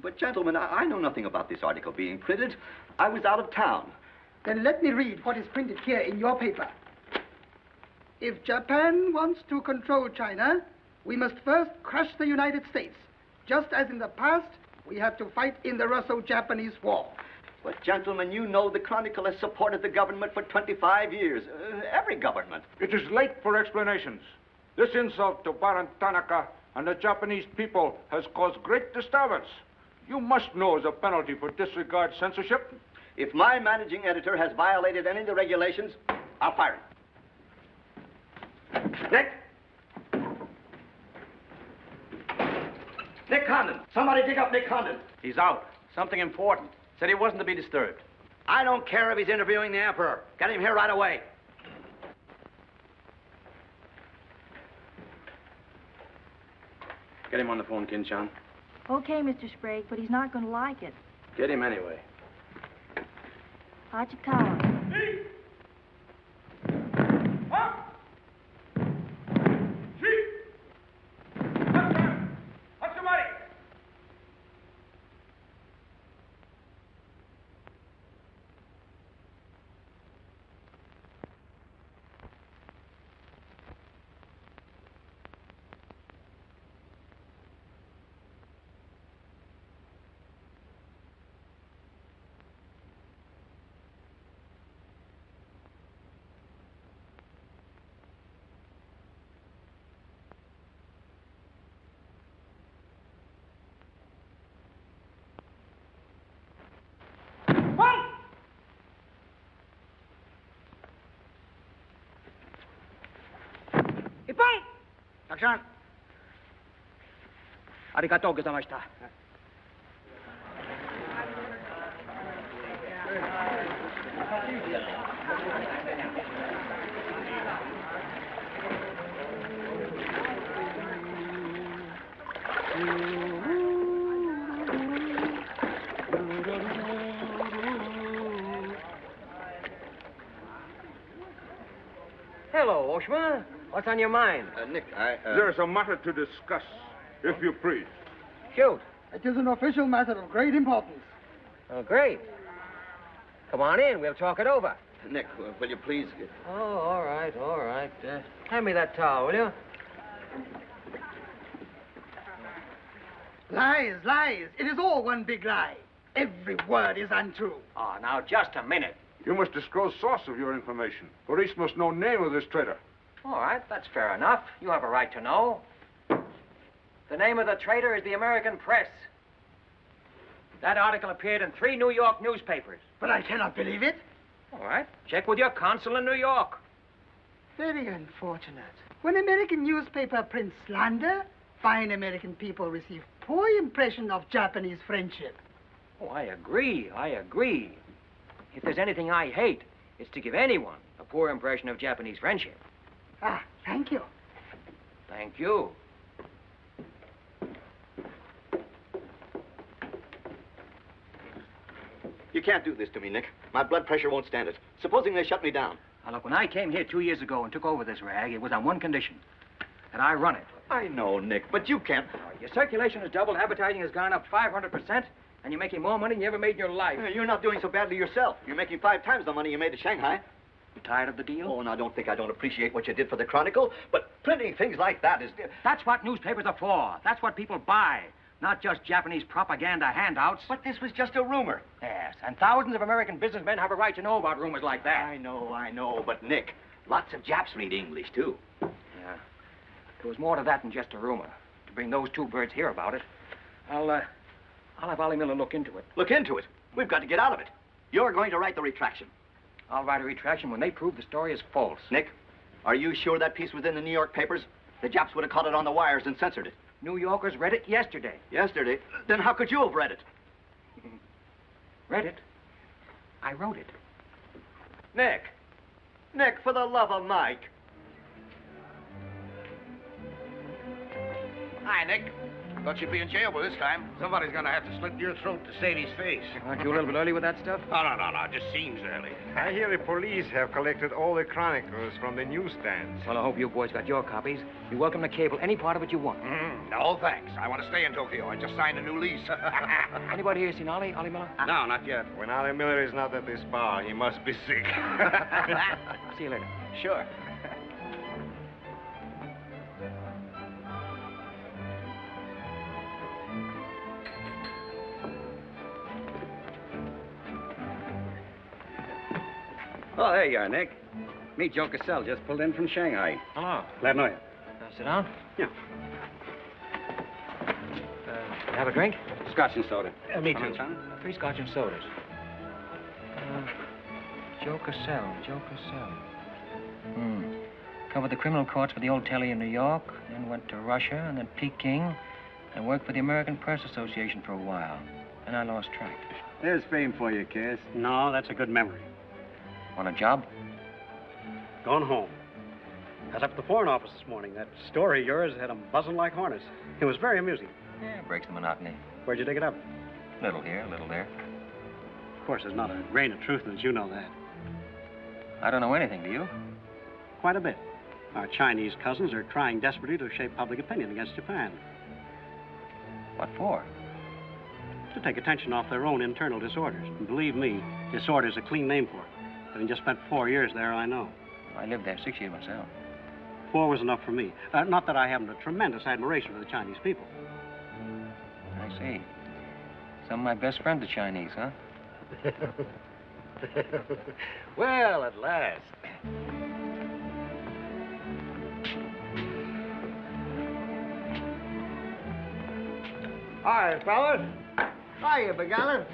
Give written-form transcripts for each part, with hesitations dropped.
But gentlemen, I know nothing about this article being printed. I was out of town. Then let me read what is printed here in your paper. If Japan wants to control China, we must first crush the United States. Just as in the past, we have to fight in the Russo-Japanese War. But gentlemen, you know the Chronicle has supported the government for 25 years. Every government. It is late for explanations. This insult to Baron Tanaka and the Japanese people has caused great disturbance. You must know as a penalty for disregard censorship. If my managing editor has violated any of the regulations, I'll fire him. Nick! Nick Condon! Somebody dig up Nick Condon! He's out. Something important. Said he wasn't to be disturbed. I don't care if he's interviewing the Emperor. Get him here right away. Get him on the phone, Kin-chan. Okay, Mr. Sprague, but he's not going to like it. Get him anyway. Hachikawa. Action. Arigatou gozaimashita. Hello, Oshma. What's on your mind? Nick, There's a matter to discuss, if you please. Shoot. It is an official matter of great importance. Oh, great. Come on in. We'll talk it over. Nick, will you please... Oh, all right, all right. Hand me that towel, will you? Lies, lies. It is all one big lie. Every word is untrue. Oh, now, just a minute. You must disclose source of your information. Police must know name of this traitor. All right, that's fair enough. You have a right to know. The name of the traitor is the American Press. That article appeared in 3 New York newspapers. But I cannot believe it. All right, check with your consul in New York. Very unfortunate. When American newspaper prints slander, fine American people receive poor impression of Japanese friendship. Oh, I agree, I agree. If there's anything I hate, it's to give anyone a poor impression of Japanese friendship. Ah, thank you. Thank you. You can't do this to me, Nick. My blood pressure won't stand it. Supposing they shut me down. Now, look, when I came here 2 years ago and took over this rag, it was on one condition, that I run it. I know, Nick, but you can't... Your circulation has doubled, advertising has gone up 500%, and you're making more money than you ever made in your life. You're not doing so badly yourself. You're making 5 times the money you made at Shanghai. You tired of the deal? Oh, and I don't think I don't appreciate what you did for the Chronicle, but printing things like that is... That's what newspapers are for. That's what people buy. Not just Japanese propaganda handouts. But this was just a rumor. Yes, and thousands of American businessmen have a right to know about rumors like that. I know, but Nick, lots of Japs read English, too. Yeah. There was more to that than just a rumor. To bring those 2 birds here about it, I'll have Ollie Miller look into it. Look into it? We've got to get out of it. You're going to write the retraction. I'll write a retraction when they prove the story is false. Nick, are you sure that piece was in the New York papers? The Japs would have caught it on the wires and censored it. New Yorkers read it yesterday. Yesterday? Then how could you have read it? Read it? I wrote it. Nick, for the love of Mike. Hi, Nick. Thought you'd be in jail by this time. Somebody's gonna have to slit your throat to save his face. Aren't you a little bit early with that stuff? No. It just seems early. I hear the police have collected all the chronicles from the newsstands. Well, I hope you boys got your copies. You're welcome to cable any part of it you want. No, thanks. I want to stay in Tokyo. I just signed a new lease. Anybody here seen Ollie Miller? No, not yet. When Ollie Miller is not at this bar, he must be sick. See you later. Sure. Oh, there you are, Nick. Meet Joe Cassell, just pulled in from Shanghai. Hello. Glad to know you. Sit down. Yeah. Have a drink? Scotch and soda. Me Come too. on, son. 3 scotch and sodas. Joe Cassell. Covered the criminal courts for the old telly in New York, then went to Russia, and then Peking, and worked for the American Press Association for a while. And I lost track. There's fame for you, Cass. No, that's a good memory. Want a job? Gone home. I was up at the Foreign Office this morning. That story of yours had them buzzing like hornets. It was very amusing. Yeah, breaks the monotony. Where'd you dig it up? Little here, little there. Of course, there's not a grain of truth in it. You know that. I don't know anything, do you? Quite a bit. Our Chinese cousins are trying desperately to shape public opinion against Japan. What for? To take attention off their own internal disorders. And believe me, disorder's a clean name for it. Having just spent 4 years there, I know. I lived there 6 years myself. 4 was enough for me. Not that I haven't a tremendous admiration for the Chinese people. I see. Some of my best friends are Chinese, huh? Well, at last. Hi, fellas. Hiya, Begala.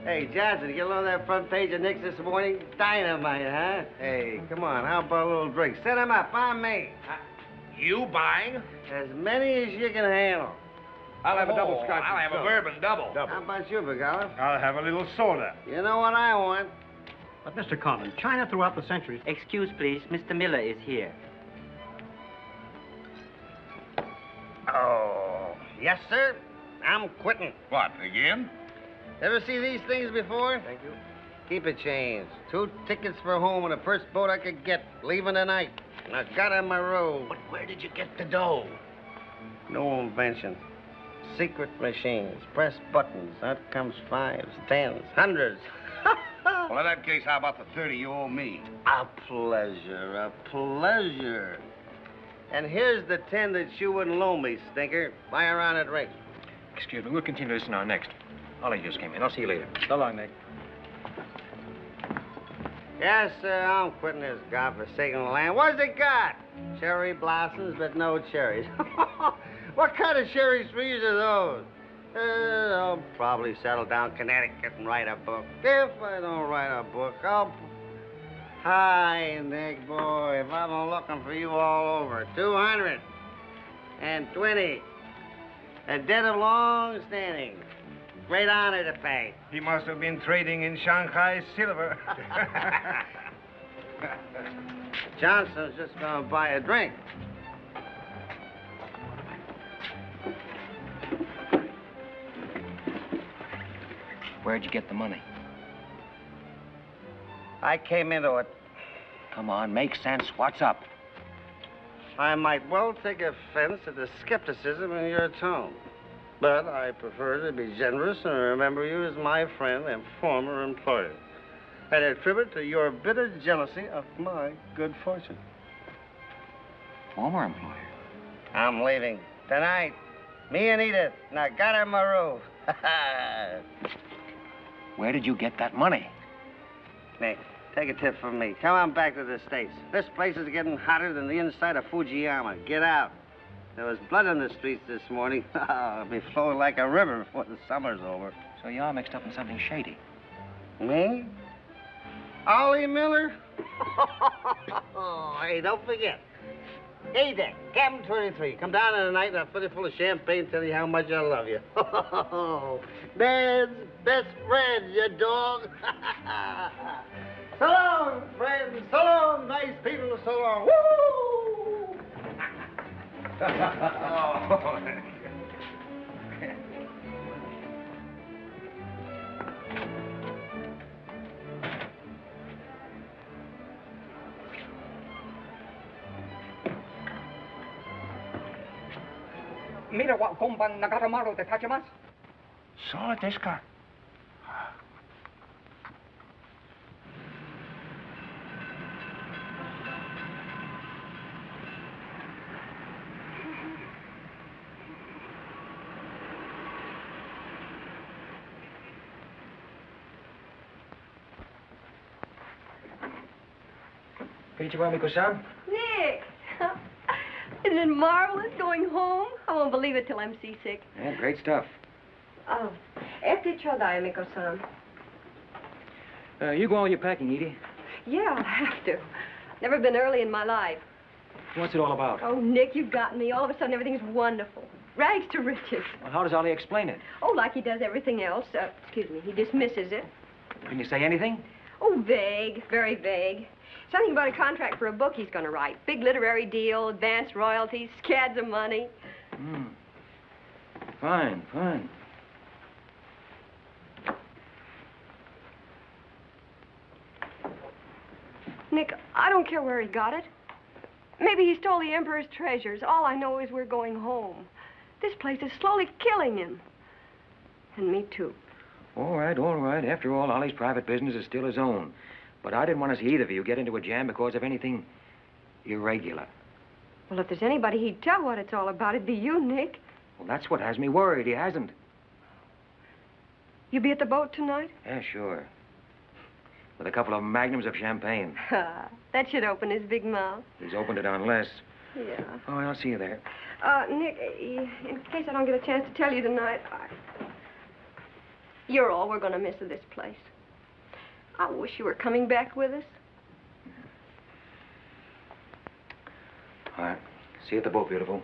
Hey, Johnson, you get along that front page of Nick's this morning? Dynamite, huh? Hey, come on, how about a little drink? Set 'em up on me. You buying? As many as you can handle. I'll have a double scotch. I'll have a bourbon double. How about you, Begala? I'll have a little soda. You know what I want? But, Mr. Condon, China throughout the centuries... Excuse, please. Mr. Miller is here. Oh, yes, sir. I'm quitting. What, again? Ever see these things before? Thank you. Keep it changed. 2 tickets for home on the first boat I could get, leaving tonight. I got on my road. But where did you get the dough? No invention. Secret machines. Press buttons. Out comes 5s, 10s, 100s. Well, in that case, how about the 30 you owe me? A pleasure, a pleasure. And here's the 10 that you wouldn't loan me, stinker. Buy a round of drinks. Excuse me, we'll continue this now next. Ollie just came in. I'll see you later. So long, Nick. Yes, sir, I'm quitting this godforsaken land. What's it got? Cherry blossoms, but no cherries. What kind of cherry trees are those? I'll probably settle down Connecticut and write a book. If I don't write a book, I'll... Hi, Nick, boy. If I've been looking for you all over. 220. A debt of long standing. Great honor to pay. He must have been trading in Shanghai silver. Johnson's just gonna buy a drink. Where'd you get the money? I came into it. Come on, make sense. What's up? I might well take offense at the skepticism in your tone. But I prefer to be generous and remember you as my friend and former employer. And attribute to your bitter jealousy of my good fortune. Former employer? I'm leaving tonight. Me and Edith. And I got her my roof. Where did you get that money? Nick, take a tip from me. Come on back to the States. This place is getting hotter than the inside of Fujiyama. Get out. There was blood on the streets this morning. It'll be flowing like a river before the summer's over. So you're all mixed up in something shady. Me? Ollie Miller? Hey, don't forget. Hey, Dick, Captain 23. Come down tonight and I'll fill you full of champagne and tell you how much I love you. Man's best friend, you dog. So long, friends. So long, nice people. So long. Woo! Mira wa komban nagaramaru de tachimasu. So desu ka. Konnichiwa, Miko-san. Nick! Isn't it marvelous going home? I won't believe it till I'm seasick. Yeah, great stuff. Oh, ete chodai, Miko-san. You go on with your packing, Edie. Yeah, I'll have to. Never been early in my life. What's it all about? Oh, Nick, you've got me. All of a sudden, everything's wonderful. Rags to riches. Well, how does Ollie explain it? Oh, like he does everything else. Excuse me, he dismisses it. Can you say anything? Oh, vague, very vague. Something about a contract for a book he's going to write. Big literary deal, advanced royalties, scads of money. Fine, fine. Nick, I don't care where he got it. Maybe he stole the Emperor's treasures. All I know is we're going home. This place is slowly killing him. And me, too. All right, all right. After all, Ollie's private business is still his own. But I didn't want to see either of you get into a jam because of anything irregular. Well, if there's anybody he'd tell what it's all about, it'd be you, Nick. Well, that's what has me worried. He hasn't. You be at the boat tonight? Yeah, sure. With a couple of magnums of champagne. That should open his big mouth. He's opened it on less. Yeah. Oh, I'll see you there. Nick, in case I don't get a chance to tell you tonight, you're all we're going to miss of this place. I wish you were coming back with us. All right. See you at the boat, beautiful.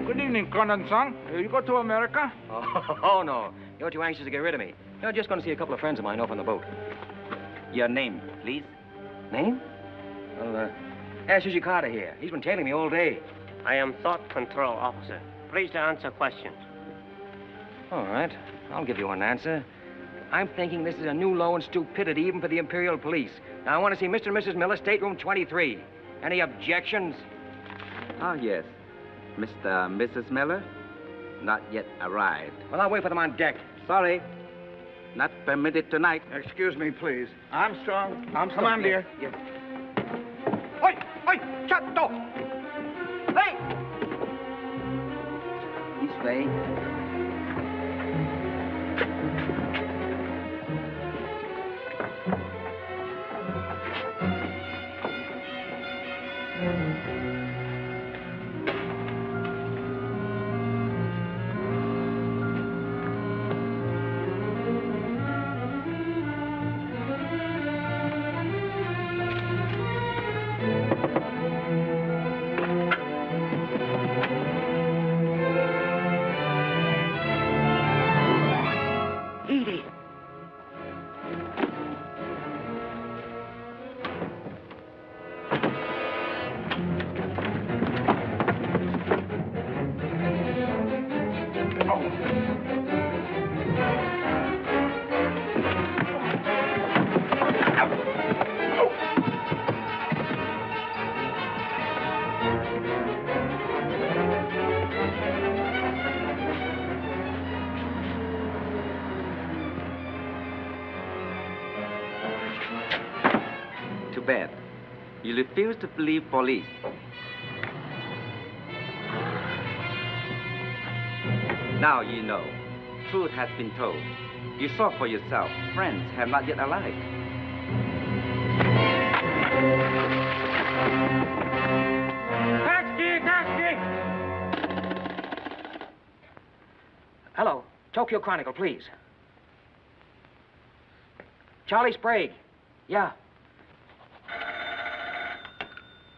Good evening, Condon-san. You go to America? Oh, no. You're too anxious to get rid of me. You're just going to see a couple of friends of mine off on the boat. Your name, please? Name? Well, Sushi Carter here. He's been tailing me all day. I am Thought Control Officer. Please to answer questions. All right. I'll give you an answer. I'm thinking this is a new low in stupidity even for the Imperial Police. Now, I want to see Mr. and Mrs. Miller, stateroom 23. Any objections? Oh, yes. Mr. and Mrs. Miller? Not yet arrived. Well, I'll wait for them on deck. Sorry. Not permitted tonight. Excuse me, please. Armstrong. Come on, dear. Yeah. Oi! Oi! Chatto! Hey! This way. Bad. You refuse to believe police. Now you know. Truth has been told. You saw for yourself. Friends have not yet arrived. Cagney! Hello. Tokyo Chronicle, please. Charlie Sprague. Yeah.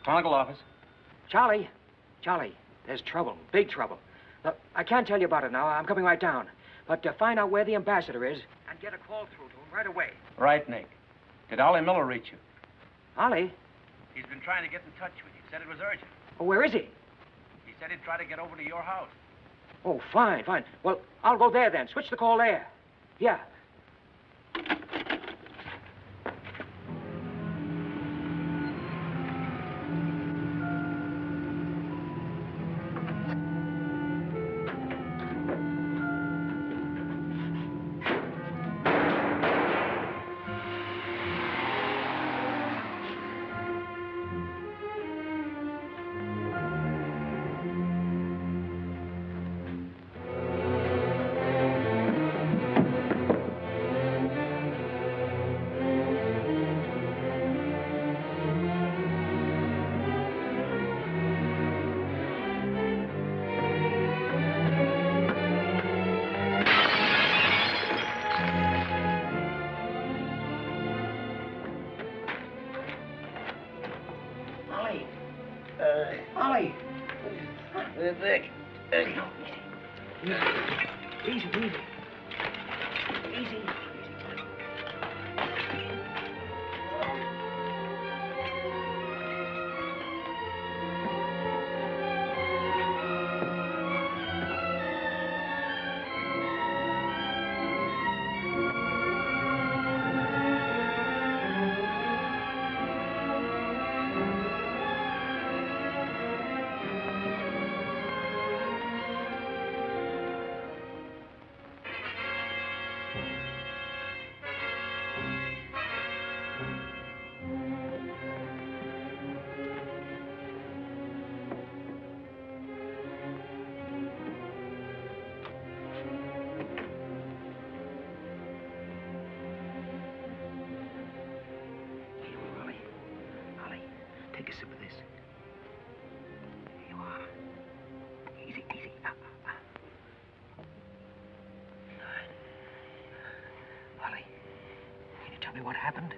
Chronicle office. Charlie, there's trouble, big trouble. I can't tell you about it now. I'm coming right down. But find out where the ambassador is and get a call through to him right away. Right, Nick. Did Ollie Miller reach you? Ollie? He's been trying to get in touch with you. Said it was urgent. Oh, where is he? He said he'd try to get over to your house. Oh, fine, fine. Well, I'll go there then. Switch the call there. Yeah. Take a sip of this. Here you are. Easy, easy. Ollie, can you tell me what happened?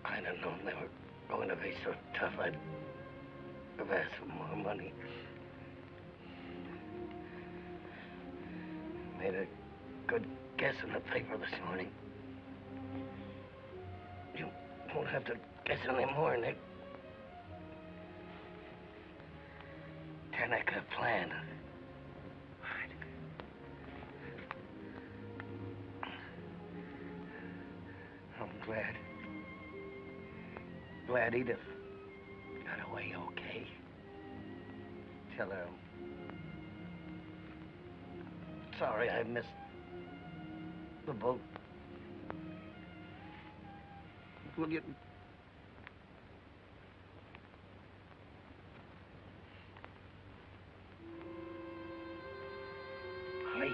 I'd have known they were going to be so tough, I'd have asked for more money. Made a good guess in the paper this morning. You won't have to guess anymore, Nick. Tanaka planned. I'm glad Edith got away okay. Tell her I'm sorry I missed the boat. Will you... Ollie.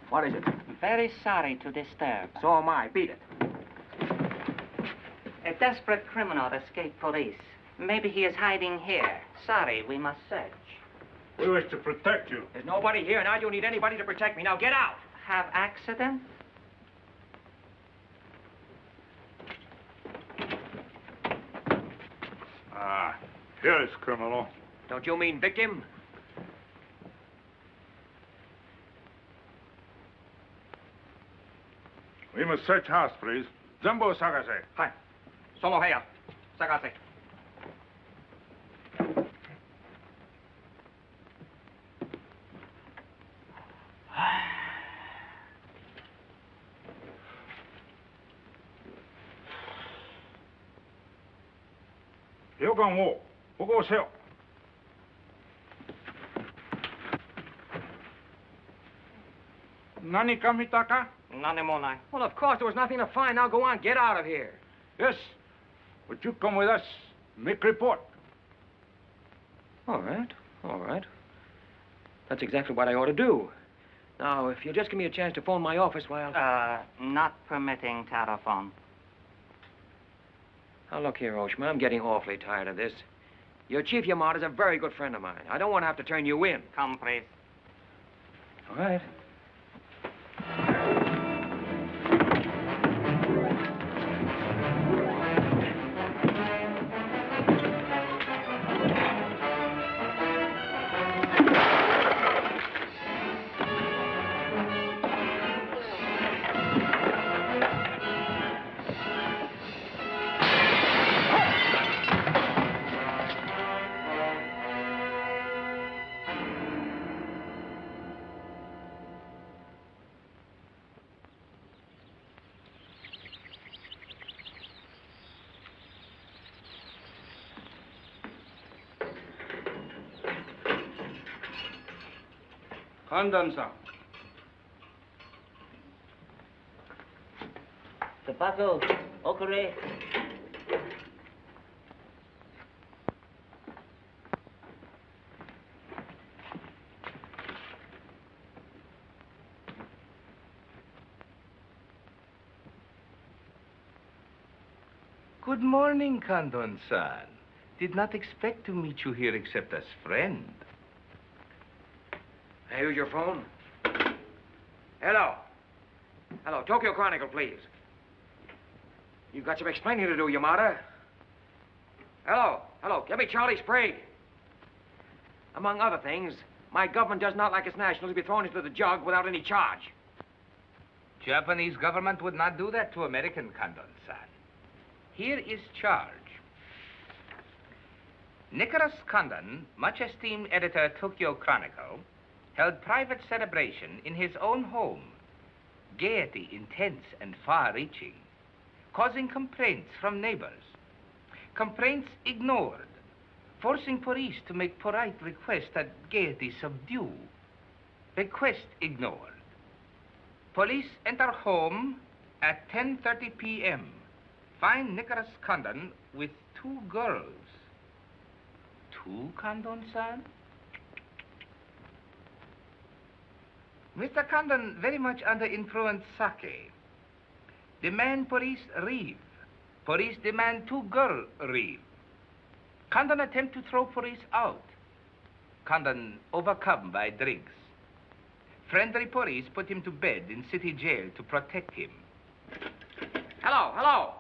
What is it? Very sorry to disturb. So am I. Beat it. A desperate criminal escaped police. Maybe he is hiding here. Sorry, we must search. We wish to protect you. There's nobody here, and I don't need anybody to protect me. Now get out. Have accident? Ah, here is criminal. Don't you mean victim? We must search house, please. Zembo Sagase. Hi. Solo heya. Sagase. 여간 오, 보고 오세요.何か見たか? None more now. Well, of course, there was nothing to find. Now go on, get out of here. Yes. Would you come with us? Make report. All right, all right. That's exactly what I ought to do. Now, if you'll just give me a chance to phone my office while... Not permitting telephone. Now, look here, Oshma, I'm getting awfully tired of this. Your Chief Yamada's a very good friend of mine. I don't want to have to turn you in. Come, please. All right. Condon-san. Tobacco, okare. Good morning, Condon-san. Did not expect to meet you here except as friend. Hey, who's your phone? Hello. Hello, Tokyo Chronicle, please. You've got some explaining to do, Yamada. Hello, hello, give me Charlie Sprague. Among other things, my government does not like its nationals to be thrown into the jug without any charge. Japanese government would not do that to American, Condon-san. Here is charge. Nicholas Condon, much esteemed editor Tokyo Chronicle, held private celebration in his own home. Gaiety intense and far-reaching, causing complaints from neighbors. Complaints ignored, forcing police to make polite request that gaiety subdue. Request ignored. Police enter home at 10:30 p.m. Find Nicholas Condon with 2 girls. 2, Condon-san? Mr. Condon very much under influence sake. Demand police leave. Police demand 2 girls leave. Condon attempt to throw police out. Condon overcome by drinks. Friendly police put him to bed in city jail to protect him. Hello, hello.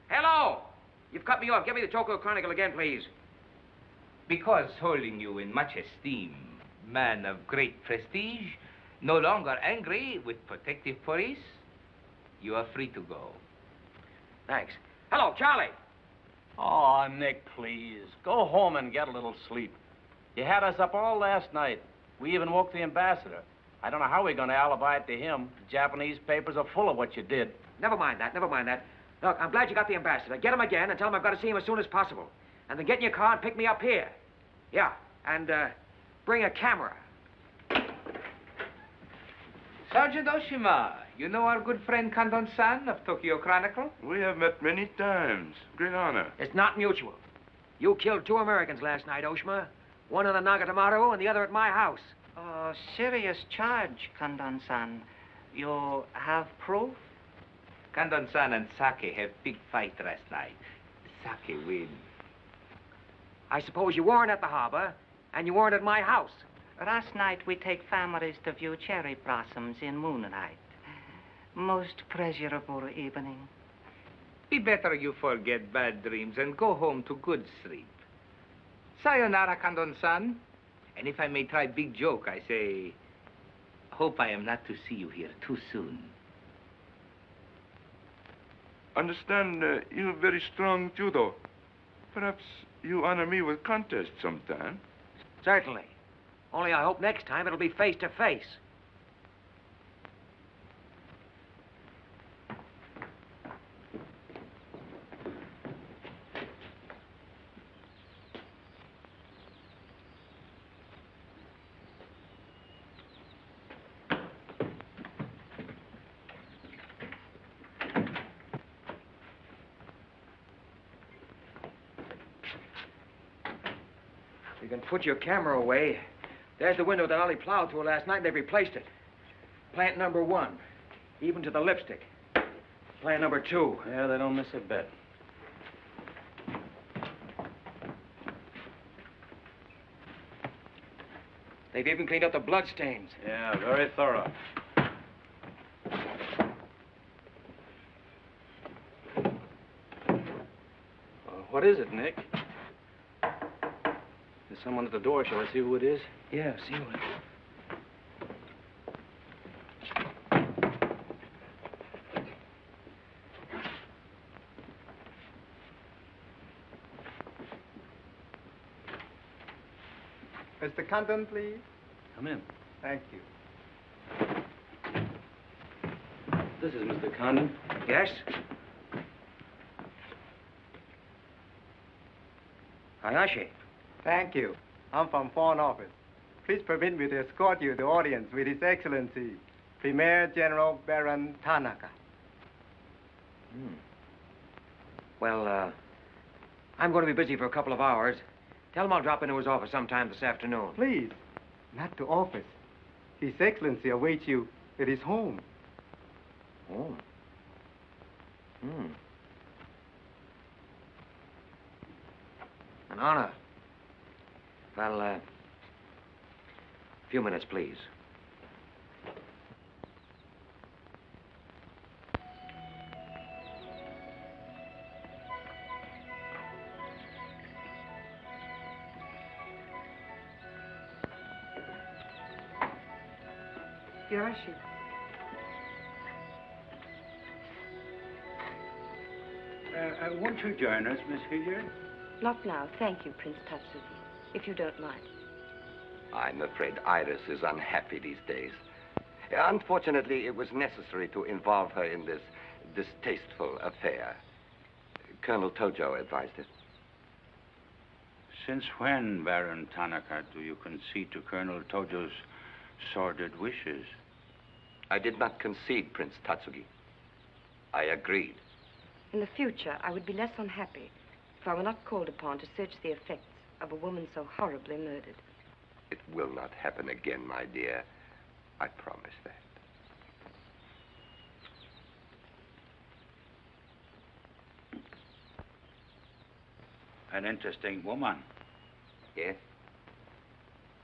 Hello. You've cut me off. Give me the Tokyo Chronicle again, please. Because holding you in much esteem, man of great prestige, no longer angry with protective police, you are free to go. Thanks. Hello, Charlie. Oh, Nick, please. Go home and get a little sleep. You had us up all last night. We even woke the ambassador. I don't know how we're going to alibi it to him. The Japanese papers are full of what you did. Never mind that, never mind that. Look, I'm glad you got the ambassador. Get him again and tell him I've got to see him as soon as possible. And then get in your car and pick me up here. Yeah, and bring a camera. Sergeant Oshima, you know our good friend Condon-san of Tokyo Chronicle? We have met many times. Great honor. It's not mutual. You killed 2 Americans last night, Oshima. One in the Nagatomaru and the other at my house. Oh, serious charge, Condon-san. You have proof? Condon-san and Sake have big fight last night. Sake win. I suppose you weren't at the harbor, and you weren't at my house. Last night we take families to view cherry blossoms in moonlight. Most pleasurable evening. Be better you forget bad dreams and go home to good sleep. Sayonara, Condon-san. And if I may try big joke, I say, hope I am not to see you here too soon. Understand, you have very strong judo. Perhaps you honor me with contest sometime. Certainly. Only I hope next time it'll be face to face. can put your camera away. There's the window that Ollie plowed through last night, and they've replaced it. Plant number 1, even to the lipstick. Plant number 2. Yeah, they don't miss a bit. They've even cleaned up the blood stains. Yeah, very thorough. What is it, Nick? There's someone at the door. Shall I see who it is? Yeah, see who it is. Mr. Condon, please. Come in. Thank you. This is Mr. Condon. Yes? Hayashi. Thank you. I'm from Foreign Office. Please permit me to escort you to audience with His Excellency, Premier General Baron Tanaka. Well, I'm going to be busy for a couple of hours. Tell him I'll drop into his office sometime this afternoon. Please, not to office. His Excellency awaits you at his home. Home? An honor. Well, a few minutes, please. Yoshi. Won't you join us, Miss Hilliard? Not now, thank you, Prince Tatsuki, if you don't mind. I'm afraid Iris is unhappy these days. Unfortunately, it was necessary to involve her in this distasteful affair. Colonel Tojo advised it. Since when, Baron Tanaka, do you concede to Colonel Tojo's sordid wishes? I did not concede, Prince Tatsuki. I agreed. In the future, I would be less unhappy if I were not called upon to search the effects of a woman so horribly murdered. It will not happen again, my dear. I promise that. An interesting woman. Yes?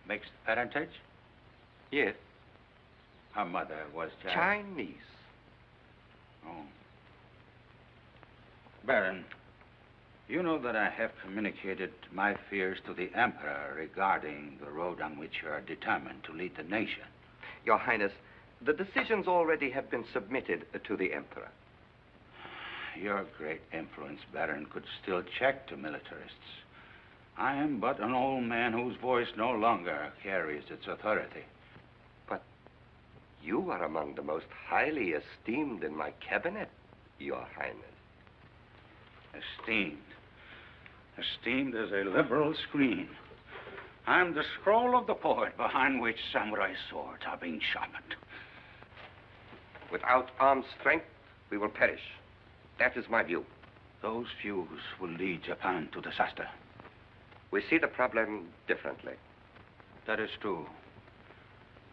Mixed parentage? Yes. Her mother was Chinese. Oh. Baron, you know that I have communicated my fears to the Emperor regarding the road on which you are determined to lead the nation. Your Highness, the decisions already have been submitted to the Emperor. Your great influence, Baron, could still check to militarists. I am but an old man whose voice no longer carries its authority. But you are among the most highly esteemed in my cabinet, Your Highness. Esteemed. Esteemed as a liberal screen. I'm the scroll of the poet behind which samurai swords are being sharpened. Without armed strength, we will perish. That is my view. Those views will lead Japan to disaster. We see the problem differently. That is true.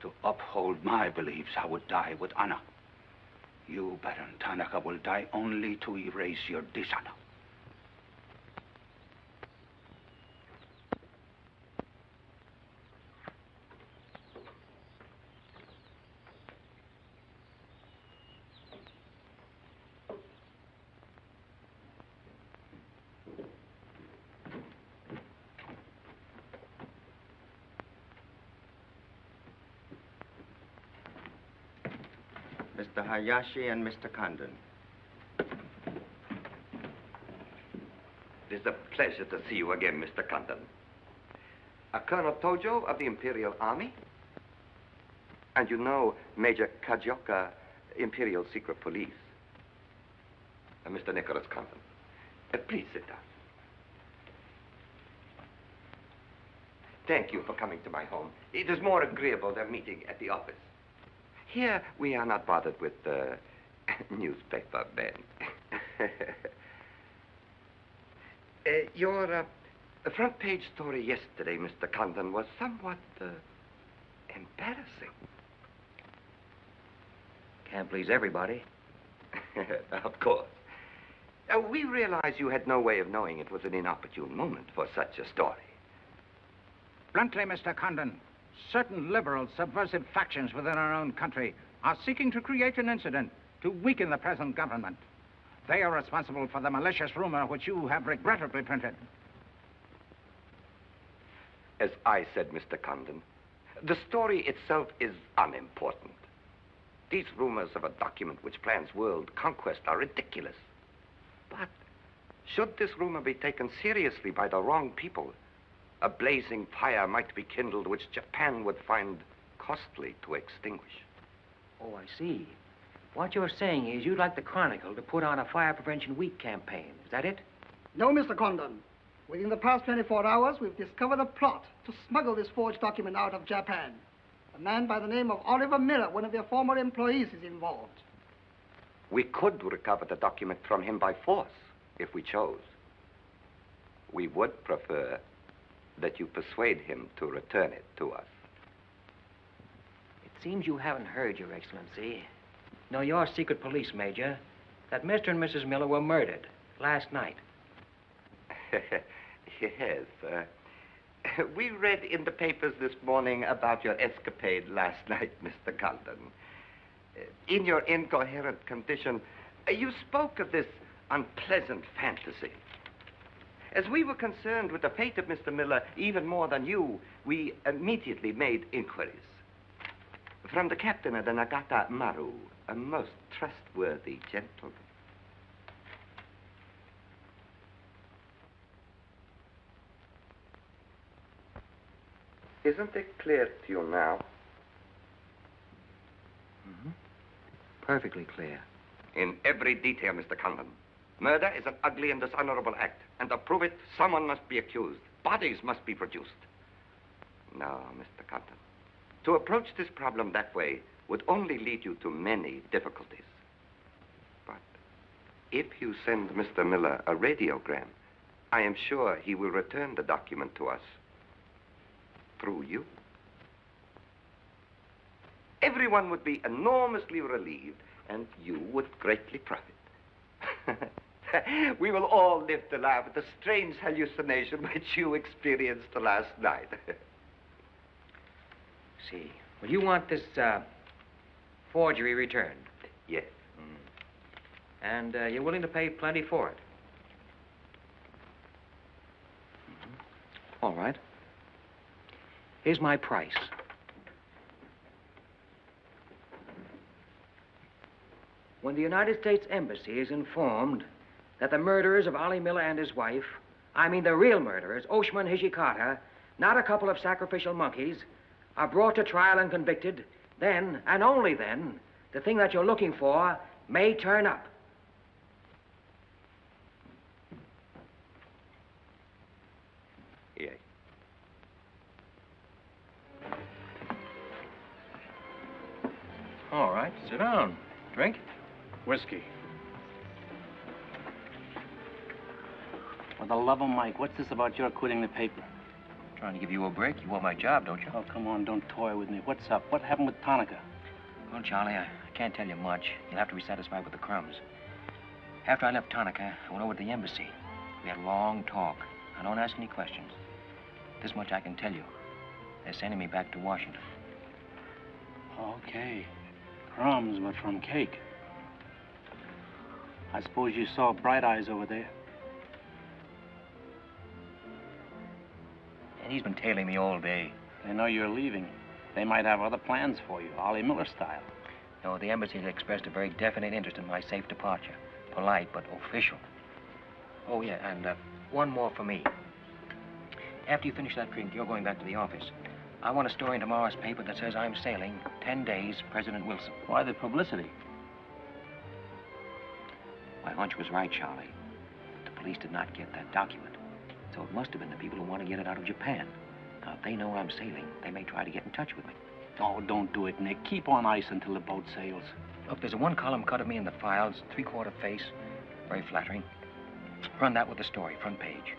To uphold my beliefs, I would die with honor. You, Baron Tanaka, will die only to erase your dishonor. Mr. Hayashi and Mr. Condon. It is a pleasure to see you again, Mr. Condon. Colonel Tojo of the Imperial Army. And you know Major Kajioka, Imperial Secret Police. Mr. Nicholas Condon. Please sit down. Thank you for coming to my home. It is more agreeable than meeting at the office. Here, we are not bothered with newspaper men. Your The front page story yesterday, Mr. Condon, was somewhat embarrassing. Can't please everybody. Of course. We realize you had no way of knowing it was an inopportune moment for such a story. Bluntly, Mr. Condon, certain liberal subversive factions within our own country are seeking to create an incident to weaken the present government. They are responsible for the malicious rumor which you have regrettably printed. As I said, Mr. Condon, the story itself is unimportant. These rumors of a document which plans world conquest are ridiculous. But should this rumor be taken seriously by the wrong people, a blazing fire might be kindled which Japan would find costly to extinguish. Oh, I see. What you're saying is you'd like the Chronicle to put on a Fire Prevention Week campaign. Is that it? No, Mr. Condon. Within the past 24 hours, we've discovered a plot to smuggle this forged document out of Japan. A man by the name of Oliver Miller, one of their former employees, is involved. We could recover the document from him by force, if we chose. We would prefer that you persuade him to return it to us. It seems you haven't heard, Your Excellency. No, your secret police, Major, that Mr. and Mrs. Miller were murdered last night. Yes. We read in the papers this morning about your escapade last night, Mr. Condon. In your incoherent condition, you spoke of this unpleasant fantasy. As we were concerned with the fate of Mr. Miller even more than you, we immediately made inquiries. From the captain of the Nagata Maru, a most trustworthy gentleman. Isn't it clear to you now? Mm-hmm. Perfectly clear. In every detail, Mr. Condon. Murder is an ugly and dishonorable act, and to prove it, someone must be accused. Bodies must be produced. No, Mr. Condon. To approach this problem that way would only lead you to many difficulties. But if you send Mr. Miller a radiogram, I am sure he will return the document to us through you. Everyone would be enormously relieved, and you would greatly profit. We will all live to laugh at the strange hallucination which you experienced last night. See. Well, you want this forgery returned? Yes. And you're willing to pay plenty for it? Mm-hmm. All right. Here's my price. When the United States Embassy is informed that the murderers of Ollie Miller and his wife, I mean the real murderers, Oshima and Hijikata, not a couple of sacrificial monkeys, are brought to trial and convicted, then, and only then, the thing that you're looking for may turn up. Yes. All right, sit down. Drink? Whiskey. For the love of Mike, what's this about your quitting the paper? Trying to give you a break. You want my job, don't you? Oh, come on, don't toy with me. What's up? What happened with Tonica? Well, Charlie, I can't tell you much. You'll have to be satisfied with the crumbs. After I left Tonica, I went over to the embassy. We had a long talk. I don't ask any questions. This much I can tell you. They're sending me back to Washington. Okay. Crumbs, but from cake. I suppose you saw Bright Eyes over there. And he's been tailing me all day. They know you're leaving. They might have other plans for you, Ollie Miller style. No, the embassy has expressed a very definite interest in my safe departure. Polite, but official. Oh, yeah, and one more for me. After you finish that drink, you're going back to the office. I want a story in tomorrow's paper that says I'm sailing 10 days, President Wilson. Why the publicity? My hunch was right, Charlie. The police did not get that document. So it must have been the people who want to get it out of Japan. Now, if they know I'm sailing, they may try to get in touch with me. Oh, don't do it, Nick. Keep on ice until the boat sails. Look, there's a one-column cut of me in the files, 3/4 face. Very flattering. Run that with the story, front page.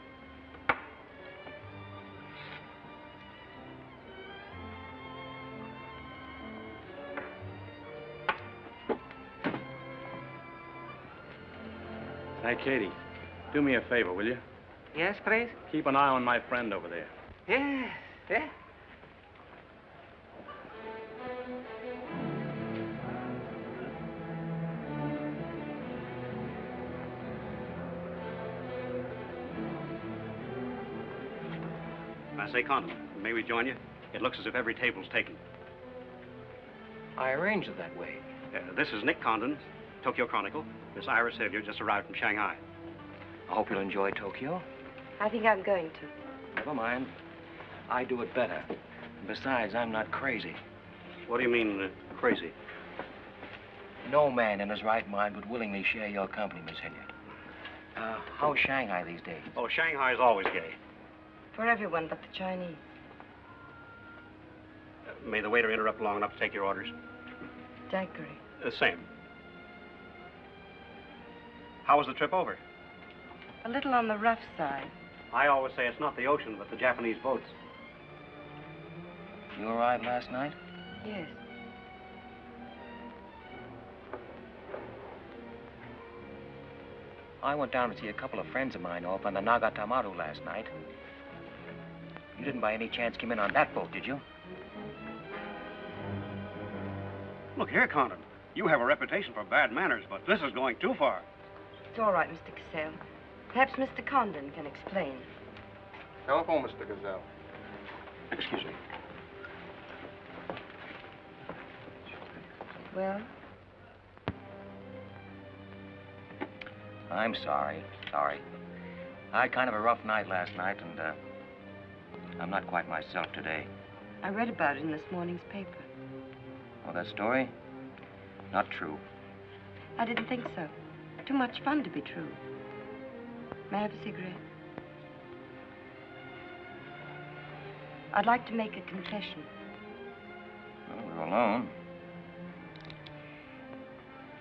Hey, Katie, do me a favor, will you? Yes, please? Keep an eye on my friend over there. Yes, yeah. I say, Condon, may we join you? It looks as if every table's taken. I arranged it that way. This is Nick Condon, Tokyo Chronicle. Miss Ira Sylvia just arrived from Shanghai. I hope you'll enjoy Tokyo. I think I'm going to. Never mind. I do it better. Besides, I'm not crazy. What do you mean, crazy? No man in his right mind would willingly share your company, Miss Hilliard. How's Shanghai these days? Oh, Shanghai's always gay. For everyone but the Chinese. May the waiter interrupt long enough to take your orders? Daiquiri. Same. How was the trip over? A little on the rough side. I always say it's not the ocean, but the Japanese boats. You arrived last night? Yes. I went down to see a couple of friends of mine off on the Nagatamaru last night. You didn't by any chance come in on that boat, did you? Look here, Condon. You have a reputation for bad manners, but this is going too far. It's all right, Mr. Cassell. Perhaps Mr. Condon can explain. Telephone, Mr. Gazelle. Excuse me. Well? I'm sorry. I had kind of a rough night last night, and I'm not quite myself today. I read about it in this morning's paper. Oh, that story? Not true. I didn't think so. Too much fun to be true. May I have a cigarette? I'd like to make a confession. Well, we're alone.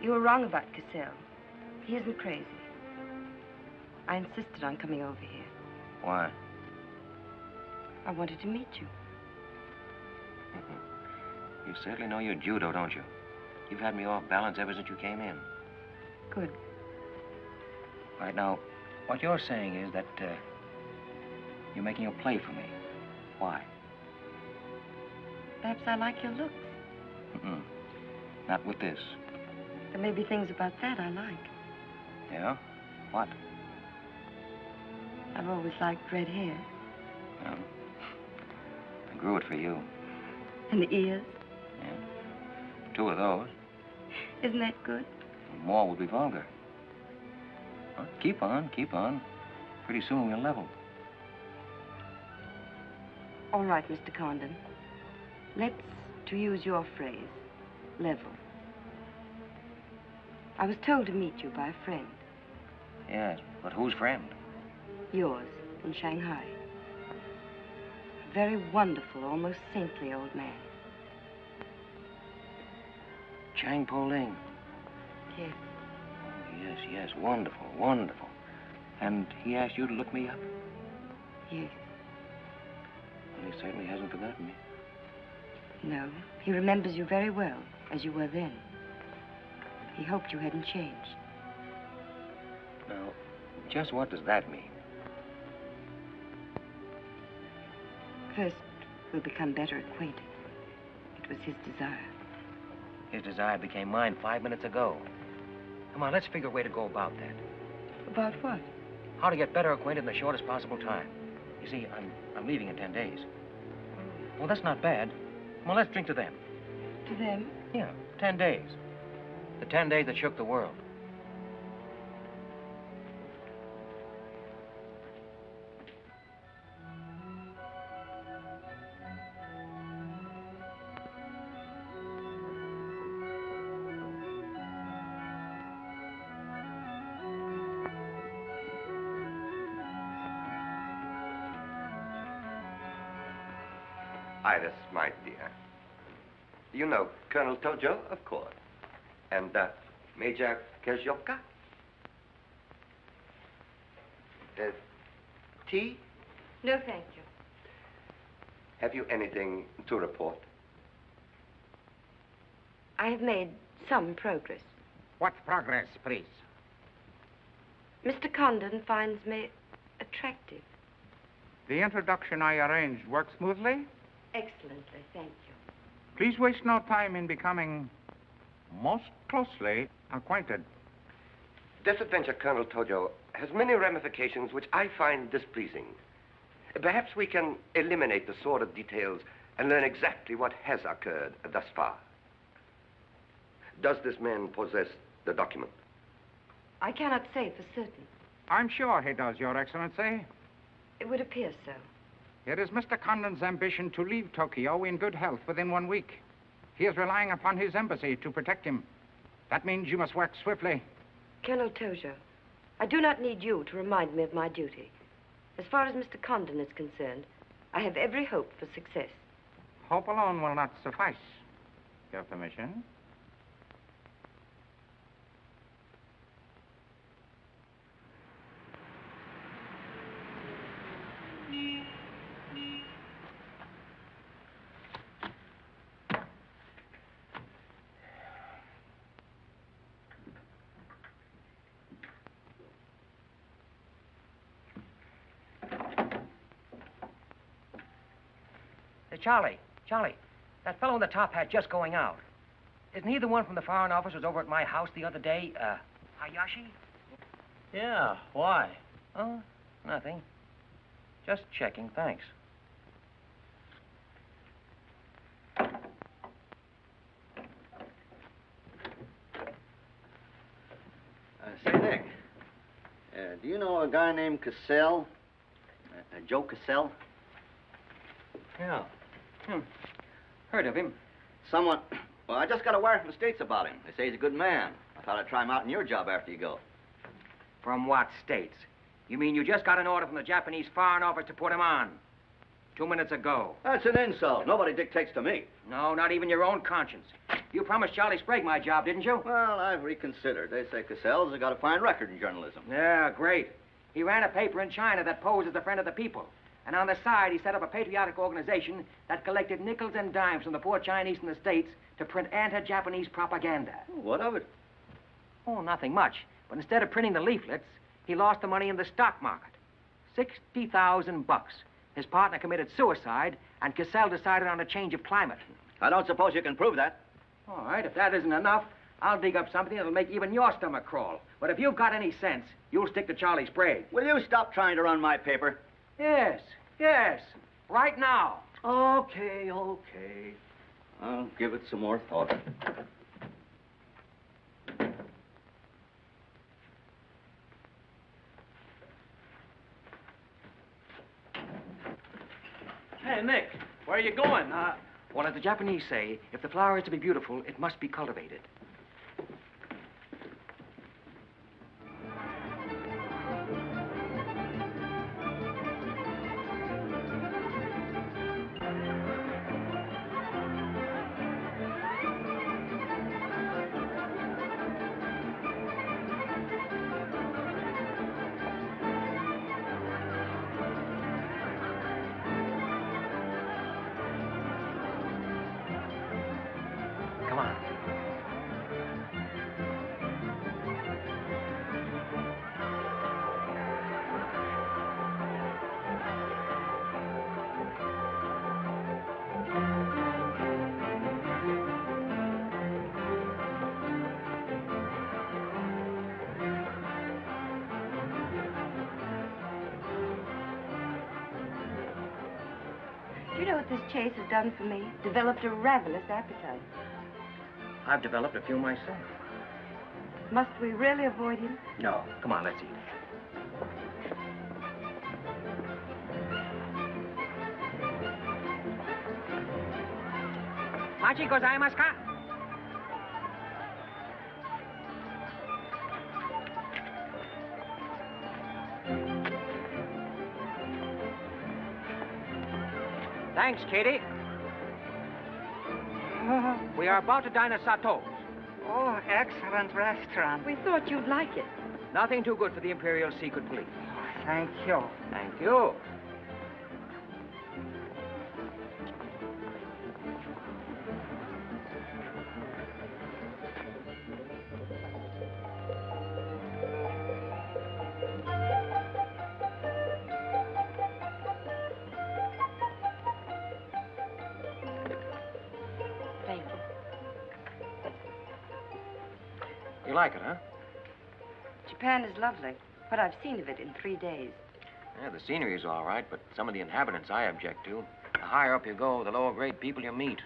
You were wrong about Cassell. He isn't crazy. I insisted on coming over here. Why? I wanted to meet you. You certainly know your judo, don't you? You've had me off balance ever since you came in. Good. Right now, what you're saying is that you're making a play for me. Why? Perhaps I like your looks. Mm-mm. Not with this. There may be things about that I like. Yeah? What? I've always liked red hair. Well, I grew it for you. And the ears. Yeah. 2 of those. Isn't that good? More would be vulgar. Well, keep on. Pretty soon we'll level. All right, Mr. Condon. Let's, to use your phrase, level. I was told to meet you by a friend. Yes, but whose friend? Yours, in Shanghai. A very wonderful, almost saintly old man. Chang Po Ling. Yes. Yes, wonderful. And he asked you to look me up? Yes. Well, he certainly hasn't forgotten me. No, he remembers you very well, as you were then. He hoped you hadn't changed. Now, just what does that mean? First, we'll become better acquainted. It was his desire. His desire became mine 5 minutes ago. Come on, let's figure a way to go about that. About what? How to get better acquainted in the shortest possible time. You see, I'm leaving in 10 days. Well, that's not bad. Come on, let's drink to them. To them? Yeah, 10 days. The 10 days that shook the world. Iris, my dear. You know Colonel Tojo, of course. And Major Kezioka? Tea? No, thank you. Have you anything to report? I have made some progress. What progress, please? Mr. Condon finds me attractive. The introduction I arranged worked smoothly? Excellently, thank you. Please waste no time in becoming most closely acquainted. This adventure, Colonel Tojo, has many ramifications which I find displeasing. Perhaps we can eliminate the sordid details and learn exactly what has occurred thus far. Does this man possess the document? I cannot say for certain. I'm sure he does, Your Excellency. It would appear so. It is Mr. Condon's ambition to leave Tokyo in good health within 1 week. He is relying upon his embassy to protect him. That means you must work swiftly. Colonel Tojo, I do not need you to remind me of my duty. As far as Mr. Condon is concerned, I have every hope for success. Hope alone will not suffice. Your permission? Hey, Charlie, that fellow in the top hat just going out. Isn't he the one from the Foreign Office who was over at my house the other day? Hayashi? Yeah, why? Oh, nothing. Just checking, thanks. Say, Nick, do you know a guy named Cassell? Joe Cassell? Yeah. Heard of him. Well, I just got a wire from the States about him. They say he's a good man. I thought I'd try him out in your job after you go. From what states? You mean you just got an order from the Japanese Foreign Office to put him on? 2 minutes ago. That's an insult. Nobody dictates to me. No, not even your own conscience. You promised Charlie Sprague my job, didn't you? Well, I've reconsidered. They say Cassell's got a fine record in journalism. Yeah, great. He ran a paper in China that posed as a friend of the people. And on the side, he set up a patriotic organization that collected nickels and dimes from the poor Chinese in the States to print anti-Japanese propaganda. What of it? Oh, nothing much. But instead of printing the leaflets, he lost the money in the stock market. $60,000. His partner committed suicide, and Cassell decided on a change of climate. I don't suppose you can prove that. All right, if that isn't enough, I'll dig up something that'll make even your stomach crawl. But if you've got any sense, you'll stick to Charlie Sprague. Will you stop trying to run my paper? Yes. Right now. Okay. I'll give it some more thought. Hey, Nick, where are you going? Well, as the Japanese say, if the flower is to be beautiful, it must be cultivated. Come on. Do you know what this chase has done for me? Developed a ravenous appetite. I've developed a few myself. Must we really avoid him? No. Come on, let's eat. Machi gozaimasu ka? Thanks, Katie. We are about to dine at Sato's. Oh, excellent restaurant. We thought you'd like it. Nothing too good for the Imperial Secret Police. Thank you. Thank you. You like it, huh? Japan is lovely. What I've seen of it in 3 days. Yeah, the scenery is all right, but some of the inhabitants I object to. The higher up you go, the lower grade people you meet.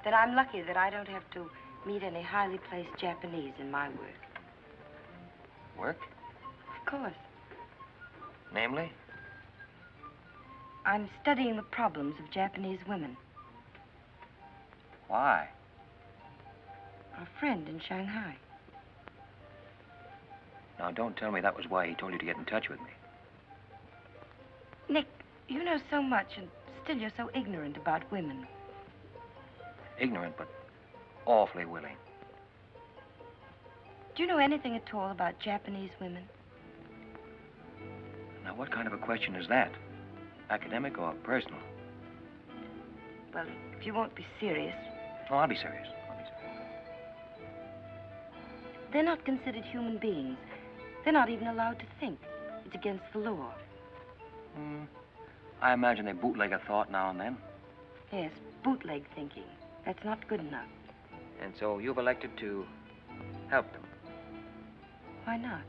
Then I'm lucky that I don't have to meet any highly placed Japanese in my work. Work? Of course. Namely? I'm studying the problems of Japanese women. Why? A friend in Shanghai. Now, don't tell me that was why he told you to get in touch with me. Nick, you know so much, and still you're so ignorant about women. Ignorant, but awfully willing. Do you know anything at all about Japanese women? Now, what kind of a question is that? Academic or personal? Well, if you won't be serious. Oh, I'll be serious. They're not considered human beings. They're not even allowed to think. It's against the law. I imagine they bootleg a thought now and then. Yes, bootleg thinking. That's not good enough. And so you've elected to help them. Why not?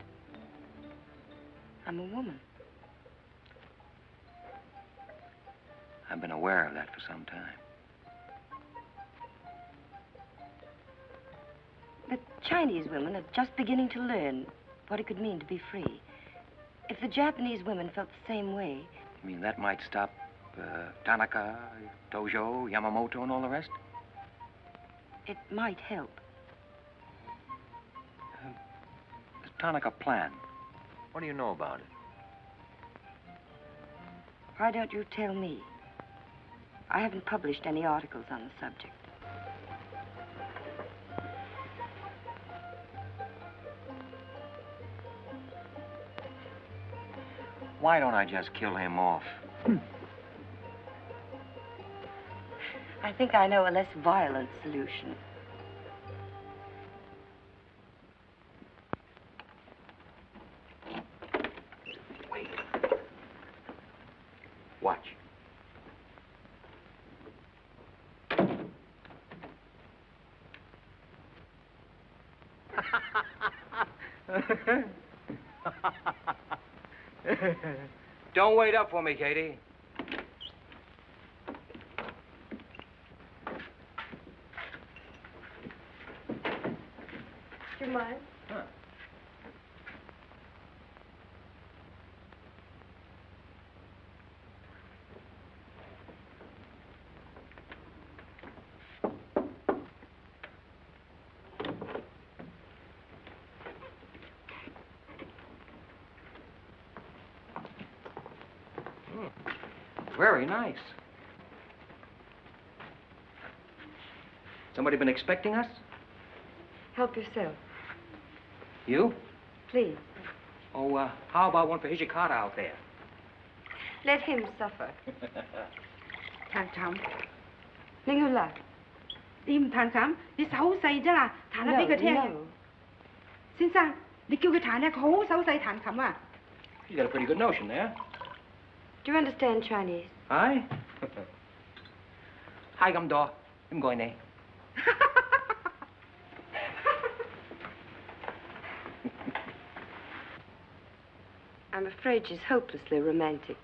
I'm a woman. I've been aware of that for some time. The Chinese women are just beginning to learn what it could mean to be free. If the Japanese women felt the same way... You mean that might stop Tanaka, Tojo, Yamamoto, and all the rest? It might help. Does Tanaka plan? What do you know about it? Why don't you tell me? I haven't published any articles on the subject. Why don't I just kill him off? I think I know a less violent solution. Wait. Watch. Don't wait up for me, Katie. Do you mind? Huh. Very nice. Somebody been expecting us? Help yourself. You? Please. Oh, how about one for Hijikata out there? Let him suffer. 彈琴，拎佢嚟。你唔彈琴，你手好細啫啦，彈下俾佢聽。 No. 先生，你叫佢彈咧，佢好手勢彈琴啊。 You got a pretty good notion there. Do you understand Chinese? Hi. Hi, I'm Daw. I'm going there. I'm afraid she's hopelessly romantic.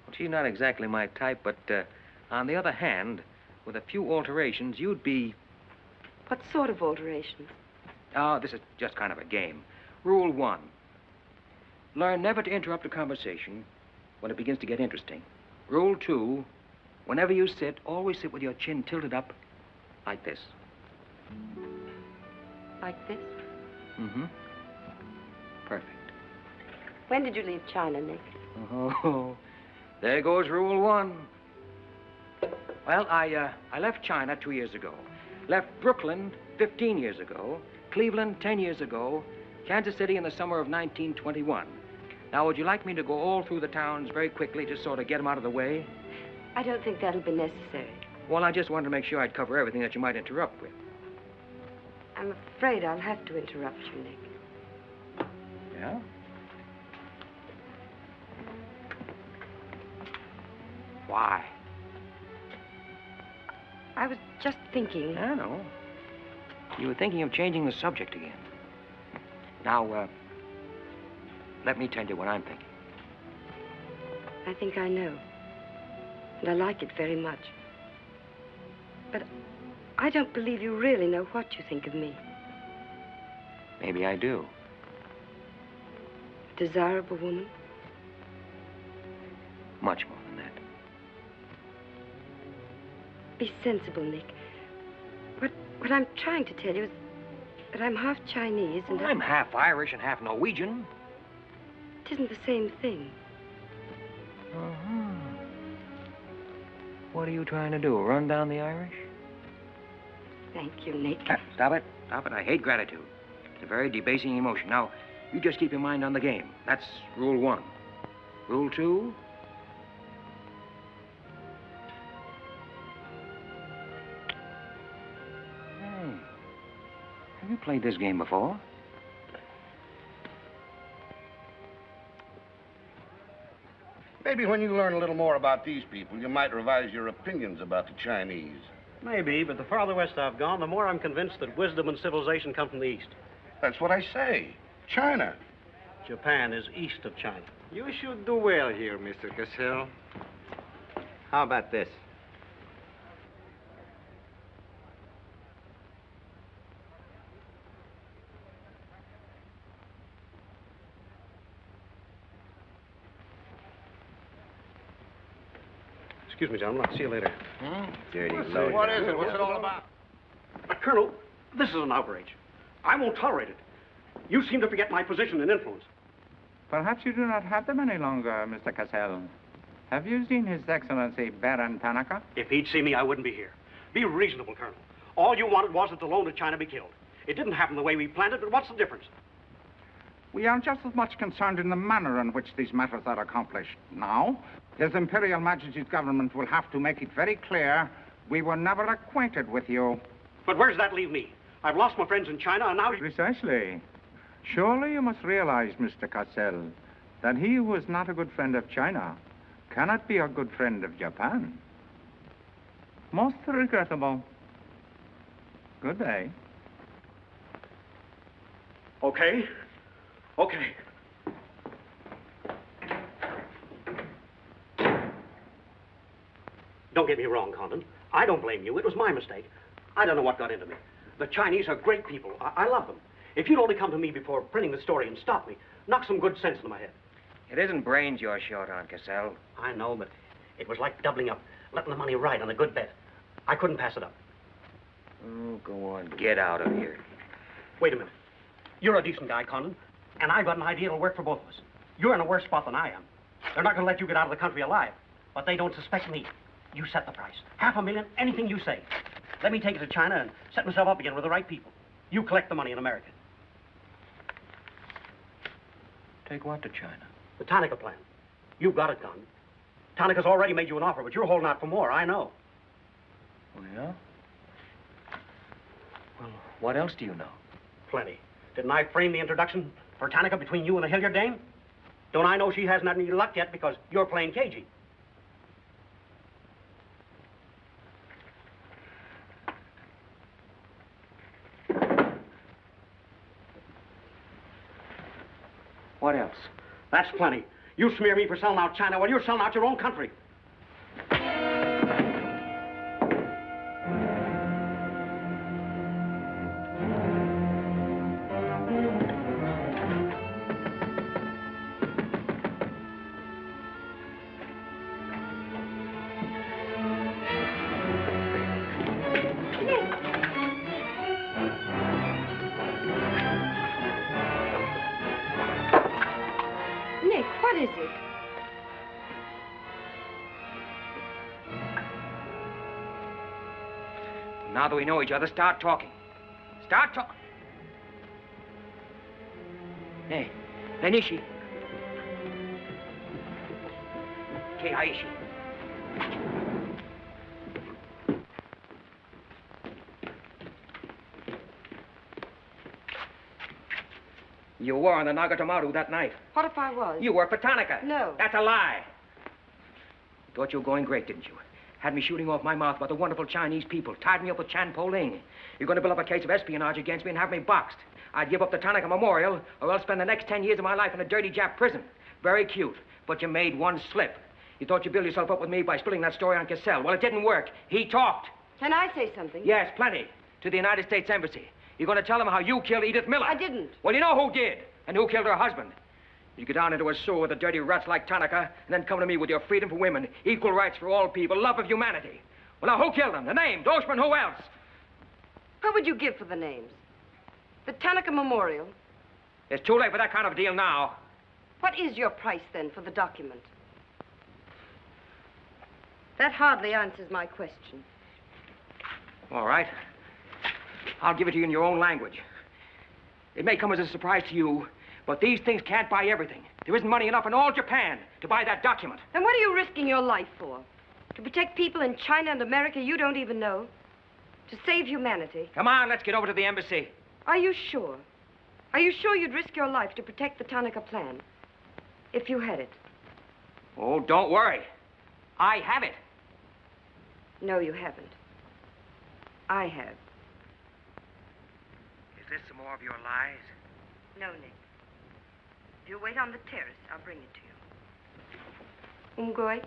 Well, she's not exactly my type, but on the other hand, with a few alterations, you'd be... What sort of alterations? Oh, this is just kind of a game. Rule 1. Learn never to interrupt a conversation when it begins to get interesting. Rule 2. Whenever you sit, always sit with your chin tilted up like this. Like this? Mm-hmm. Perfect. When did you leave China, Nick? Oh, there goes Rule 1. Well, I left China 2 years ago. Left Brooklyn 15 years ago. Cleveland 10 years ago. Kansas City in the summer of 1921. Now, would you like me to go all through the towns very quickly, just sort of get them out of the way? I don't think that'll be necessary. Well, I just wanted to make sure I'd cover everything that you might interrupt with. I'm afraid I'll have to interrupt you, Nick. Yeah? Why? I was just thinking... I know. You were thinking of changing the subject again. Now, let me tell you what I'm thinking. I think I know. And I like it very much. But I don't believe you really know what you think of me. Maybe I do. A desirable woman? Much more than that. Be sensible, Nick. What I'm trying to tell you is that I'm half Chinese and I'm half Irish and half Norwegian. It isn't the same thing. Uh-huh. What are you trying to do, run down the Irish? Thank you, Nick. Stop it. Stop it. I hate gratitude. It's a very debasing emotion. Now, you just keep your mind on the game. That's rule 1. Rule 2? Hey, have you played this game before? Maybe when you learn a little more about these people, you might revise your opinions about the Chinese. Maybe, but the farther west I've gone, the more I'm convinced that wisdom and civilization come from the east. That's what I say. China. Japan is east of China. You should do well here, Mr. Cassell. How about this? Excuse me, gentlemen. I'll see you later. Dirty So what is it? What's it all about? Colonel, this is an outrage. I won't tolerate it. You seem to forget my position and influence. Perhaps you do not have them any longer, Mr. Cassell. Have you seen His Excellency Baron Tanaka? If he'd see me, I wouldn't be here. Be reasonable, Colonel. All you wanted was that the loan to China be killed. It didn't happen the way we planned it, but what's the difference? We are just as much concerned in the manner in which these matters are accomplished. Now, His Imperial Majesty's government will have to make it very clear we were never acquainted with you. But where does that leave me? I've lost my friends in China, and now... Precisely. Surely you must realize, Mr. Cassell, that he who is not a good friend of China cannot be a good friend of Japan. Most regrettable. Good day. Okay. Okay. Don't get me wrong, Condon. I don't blame you. It was my mistake. I don't know what got into me. The Chinese are great people. I love them. If you'd only come to me before printing the story and stop me, knock some good sense into my head. It isn't brains you're short on, Cassell. I know, but it was like doubling up, letting the money ride on a good bet. I couldn't pass it up. Oh, go on. Get out of here. Wait a minute. You're a decent guy, Condon, and I've got an idea that'll work for both of us. You're in a worse spot than I am. They're not going to let you get out of the country alive, but they don't suspect me. You set the price. $500,000, anything you say. Let me take it to China and set myself up again with the right people. You collect the money in America. Take what to China? The Tanaka plan. You've got it, Condon. Tanaka's already made you an offer, but you're holding out for more, I know. Oh, yeah? Well, what else do you know? Plenty. Didn't I frame the introduction for Tanaka between you and the Hilliard dame? Don't I know she hasn't had any luck yet because you're playing cagey? What else? That's plenty. You smear me for selling out China while you're selling out your own country. Nick, what is it? Now that we know each other, start talking. Start talking. Hey, Nenishi. Keiaishi. You were on the Nagatomaru that night. What if I was? You worked for Tanaka. No. That's a lie. Thought you were going great, didn't you? Had me shooting off my mouth about the wonderful Chinese people, tied me up with Chan Po-ling. You're going to build up a case of espionage against me and have me boxed. I'd give up the Tanaka Memorial, or else spend the next 10 years of my life in a dirty Jap prison. Very cute, but you made one slip. You thought you'd build yourself up with me by spilling that story on Cassell. Well, it didn't work. He talked. Can I say something? Yes, plenty. To the United States Embassy. You're going to tell them how you killed Edith Miller. I didn't. Well, you know who did, and who killed her husband. You get down into a sewer with the dirty rats like Tanaka, and then come to me with your freedom for women, equal rights for all people, love of humanity. Well, now, who killed them? The name, Doshman, who else? What would you give for the names? The Tanaka Memorial. It's too late for that kind of deal now. What is your price, then, for the document? That hardly answers my question. All right. I'll give it to you in your own language. It may come as a surprise to you, but these things can't buy everything. There isn't money enough in all Japan to buy that document. And what are you risking your life for? To protect people in China and America you don't even know? To save humanity? Come on, let's get over to the embassy. Are you sure? Are you sure you'd risk your life to protect the Tanaka plan? If you had it? Oh, don't worry. I have it. No, you haven't. I have. Is this some more of your lies? No, Nick. If you wait on the terrace, I'll bring it to you. Umgoy?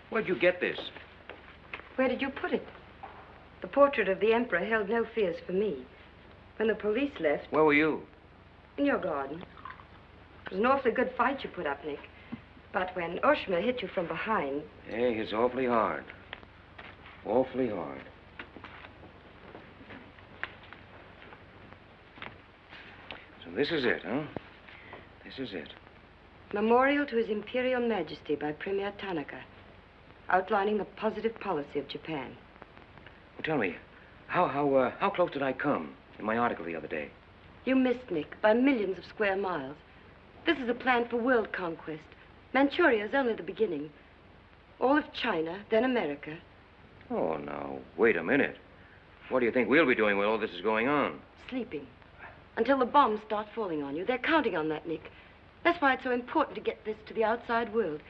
Where'd you get this? Where did you put it? The portrait of the Emperor held no fears for me. When the police left... Where were you? In your garden. It was an awfully good fight you put up, Nick. But when Oshma hit you from behind... Hey, it's awfully hard. Awfully hard. So this is it, huh? This is it. Memorial to His Imperial Majesty by Premier Tanaka, outlining the positive policy of Japan. Well, tell me, how close did I come in my article the other day? You missed, Nick, by millions of square miles. This is a plan for world conquest. Manchuria is only the beginning. All of China, then America. Oh, now, wait a minute. What do you think we'll be doing while all this is going on? Sleeping. Until the bombs start falling on you. They're counting on that, Nick. That's why it's so important to get this to the outside world.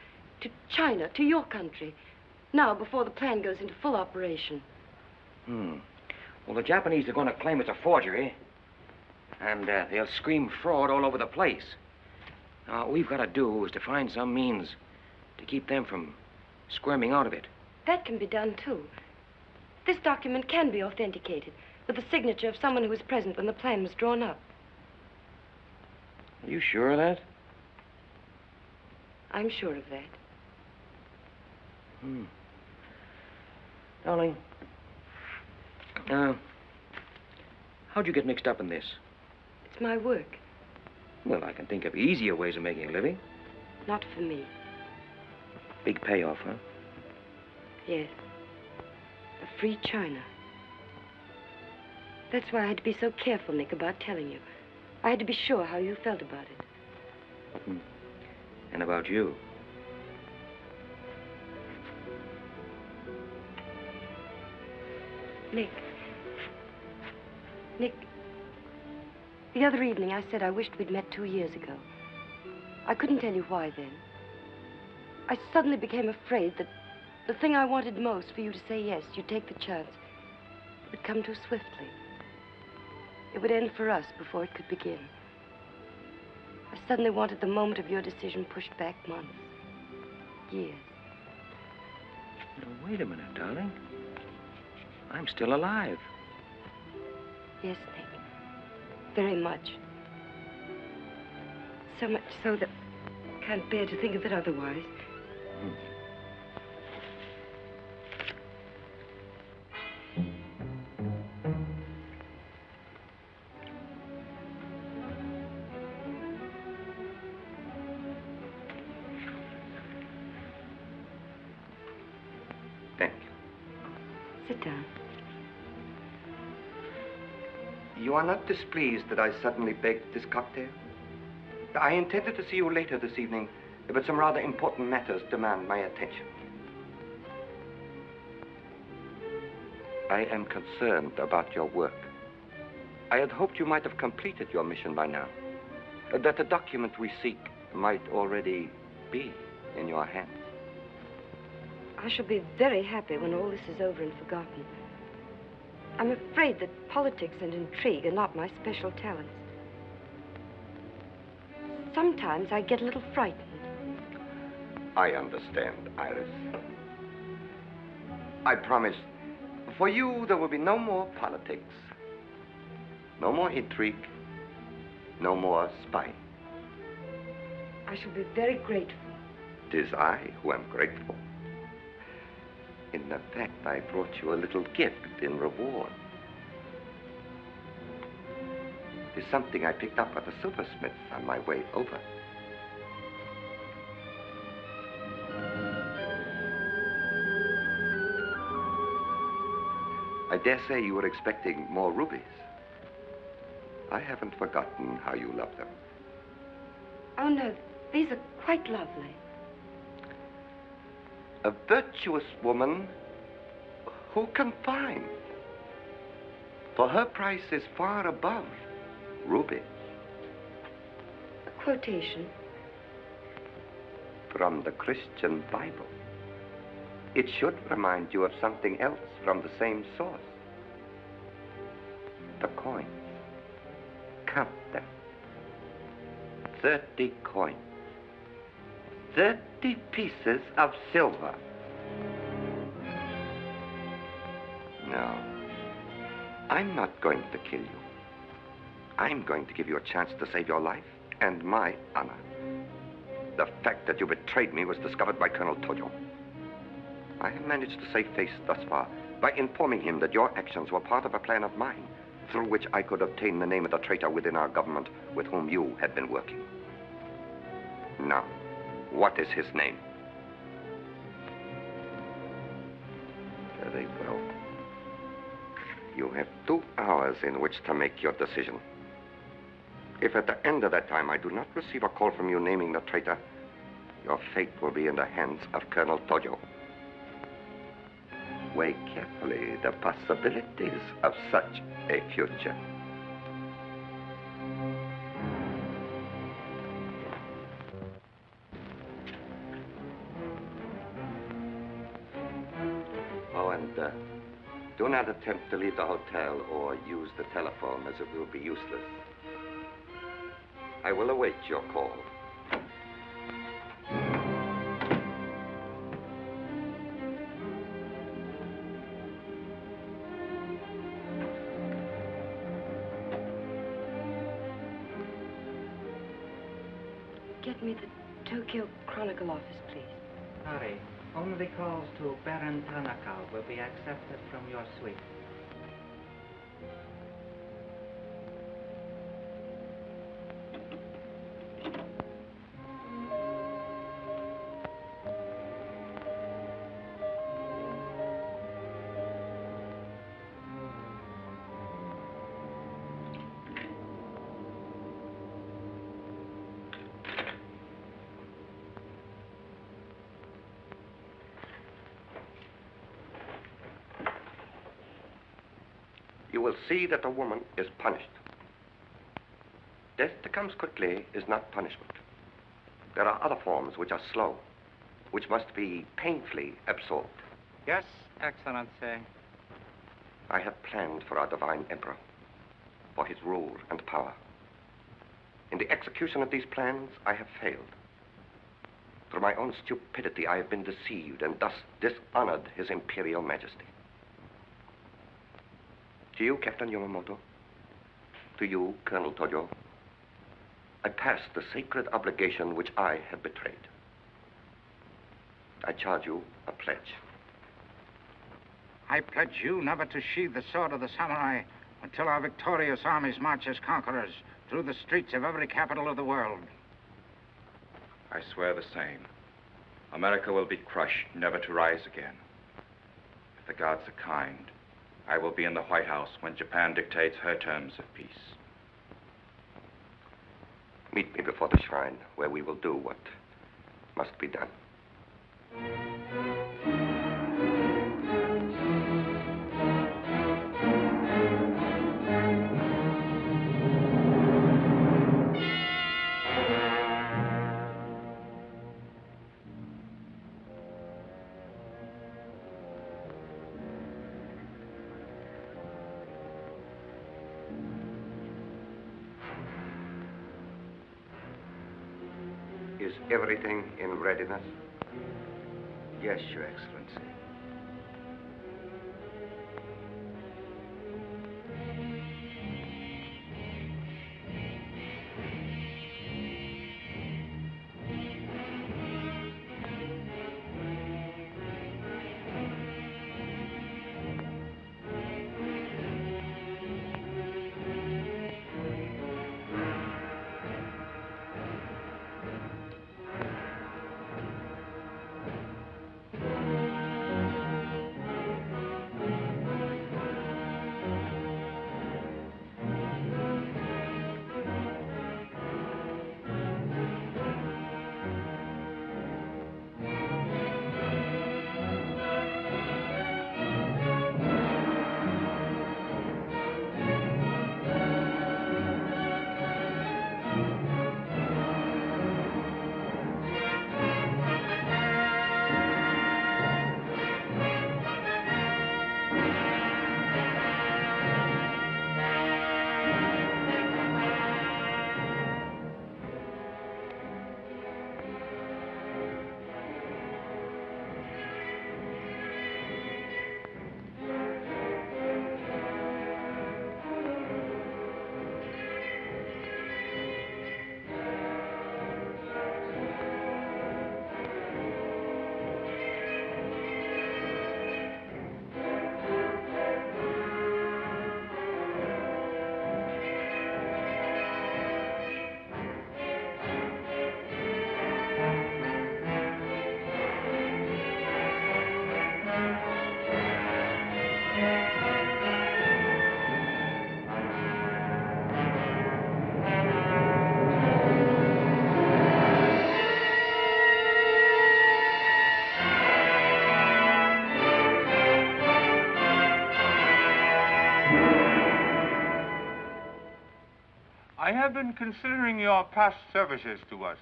To China, to your country. Now, before the plan goes into full operation. Well, the Japanese are going to claim it's a forgery. And they'll scream fraud all over the place. Now, what we've got to do is to find some means to keep them from squirming out of it. That can be done, too. This document can be authenticated with the signature of someone who was present when the plan was drawn up. Are you sure of that? I'm sure of that. Darling, how'd you get mixed up in this? It's my work. Well, I can think of easier ways of making a living. Not for me. Big payoff, huh? Yes. A free China. That's why I had to be so careful, Nick, about telling you. I had to be sure how you felt about it. And about you. Nick, the other evening I said I wished we'd met 2 years ago. I couldn't tell you why then. I suddenly became afraid that the thing I wanted most for you to say yes, you'd take the chance, would come too swiftly. It would end for us before it could begin. I suddenly wanted the moment of your decision pushed back months, years. Now, wait a minute, darling. I'm still alive. Yes, Nick. Very much. So much so that I can't bear to think of it otherwise. Thank you. Sit down. You are not displeased that I suddenly begged this cocktail? I intended to see you later this evening, but some rather important matters demand my attention. I am concerned about your work. I had hoped you might have completed your mission by now. That the document we seek might already be in your hands. I shall be very happy when all this is over and forgotten. I'm afraid that politics and intrigue are not my special talents. Sometimes I get a little frightened. I understand, Iris. I promise, for you there will be no more politics, no more intrigue, no more spying. I shall be very grateful. It is I who am grateful. In fact, I brought you a little gift in reward. It's something I picked up at the silversmith's on my way over. I dare say you were expecting more rubies. I haven't forgotten how you love them. Oh, no, these are quite lovely. A virtuous woman who can find. For her price is far above rubies. A quotation? From the Christian Bible. It should remind you of something else from the same source. The coins. Count them. 30 coins. 30 pieces of silver. No, I'm not going to kill you. I'm going to give you a chance to save your life and my honor. The fact that you betrayed me was discovered by Colonel Tojo. I have managed to save face thus far by informing him that your actions were part of a plan of mine through which I could obtain the name of the traitor within our government with whom you had been working. Now, what is his name? Very well. You have 2 hours in which to make your decision. If at the end of that time I do not receive a call from you naming the traitor, your fate will be in the hands of Colonel Tojo. Weigh carefully the possibilities of such a future. Oh, and do not attempt to leave the hotel or use the telephone, as it will be useless. I will await your call. Get me the Tokyo Chronicle office, please. Hurry. Only calls to Baron Tanaka will be accepted from your suite. You will see that the woman is punished. Death that comes quickly is not punishment. There are other forms which are slow, which must be painfully absorbed. Yes, Excellency. I have planned for our divine emperor, for his rule and power. In the execution of these plans, I have failed. Through my own stupidity, I have been deceived and thus dishonored his imperial majesty. To you, Captain Yamamoto, to you, Colonel Tojo, I pass the sacred obligation which I have betrayed. I charge you a pledge. I pledge you never to sheathe the sword of the samurai until our victorious armies march as conquerors through the streets of every capital of the world. I swear the same. America will be crushed, never to rise again. If the gods are kind, I will be in the White House when Japan dictates her terms of peace. Meet me before the shrine, where we will do what must be done. Is everything in readiness? Yes, Your Excellency. I have been considering your past services to us.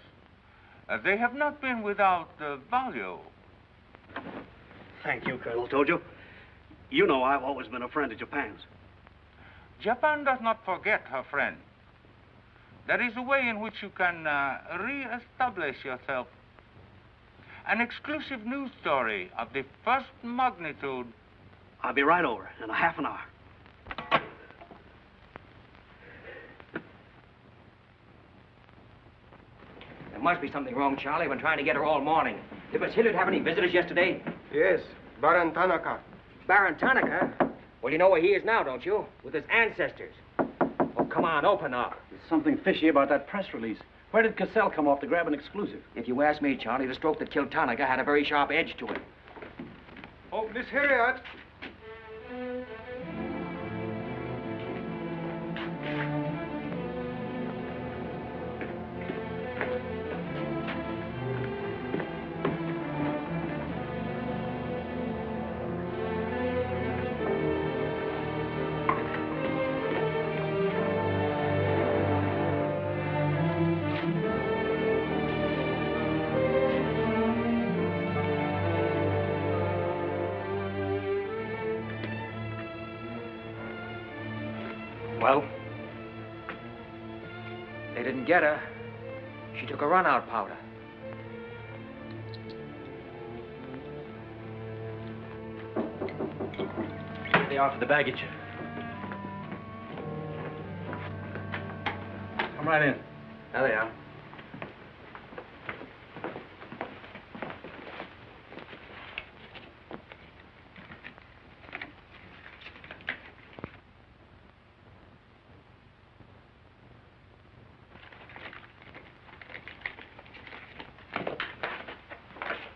They have not been without value. Thank you, Colonel Tojo. You know I've always been a friend of Japan's. Japan does not forget her friend. There is a way in which you can re-establish yourself. An exclusive news story of the first magnitude. I'll be right over in a half an hour. There must be something wrong, Charlie. I've been trying to get her all morning. Did Miss Hilliard have any visitors yesterday? Yes, Baron Tanaka. Baron Tanaka? Well, you know where he is now, don't you? With his ancestors. Oh, come on, open up. There's something fishy about that press release. Where did Cassell come off to grab an exclusive? If you ask me, Charlie, the stroke that killed Tanaka had a very sharp edge to it. Oh, Miss Hilliard. Well, they didn't get her. She took a run-out powder. They are for the baggage. Come right in. There they are.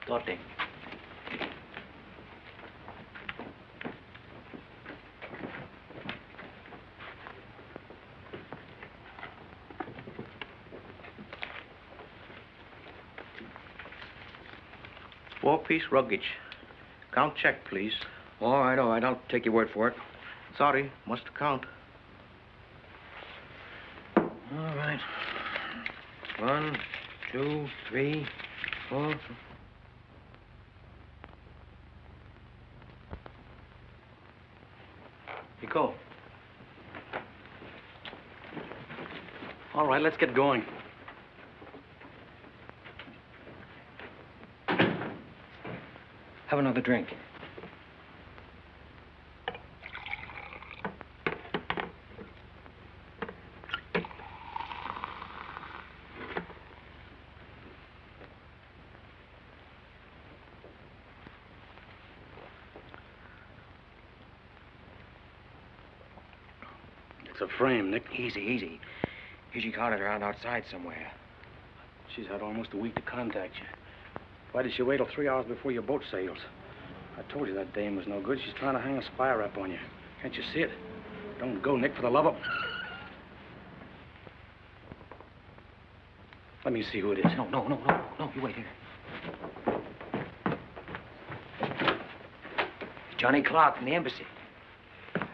Dorte. Four-piece luggage. Count check, please. All right, I'll take your word for it. Sorry, must count. All right. 1, 2, 3, 4. Pico. All right, let's get going. Have another drink. It's a frame, Nick. Easy, easy. Usually caught it around outside somewhere. She's had almost a week to contact you. Why did she wait till 3 hours before your boat sails? I told you that dame was no good. She's trying to hang a spy rap on you. Can't you see it? Don't go, Nick, for the love of... Let me see who it is. No, you wait here. Johnny Clark from the embassy.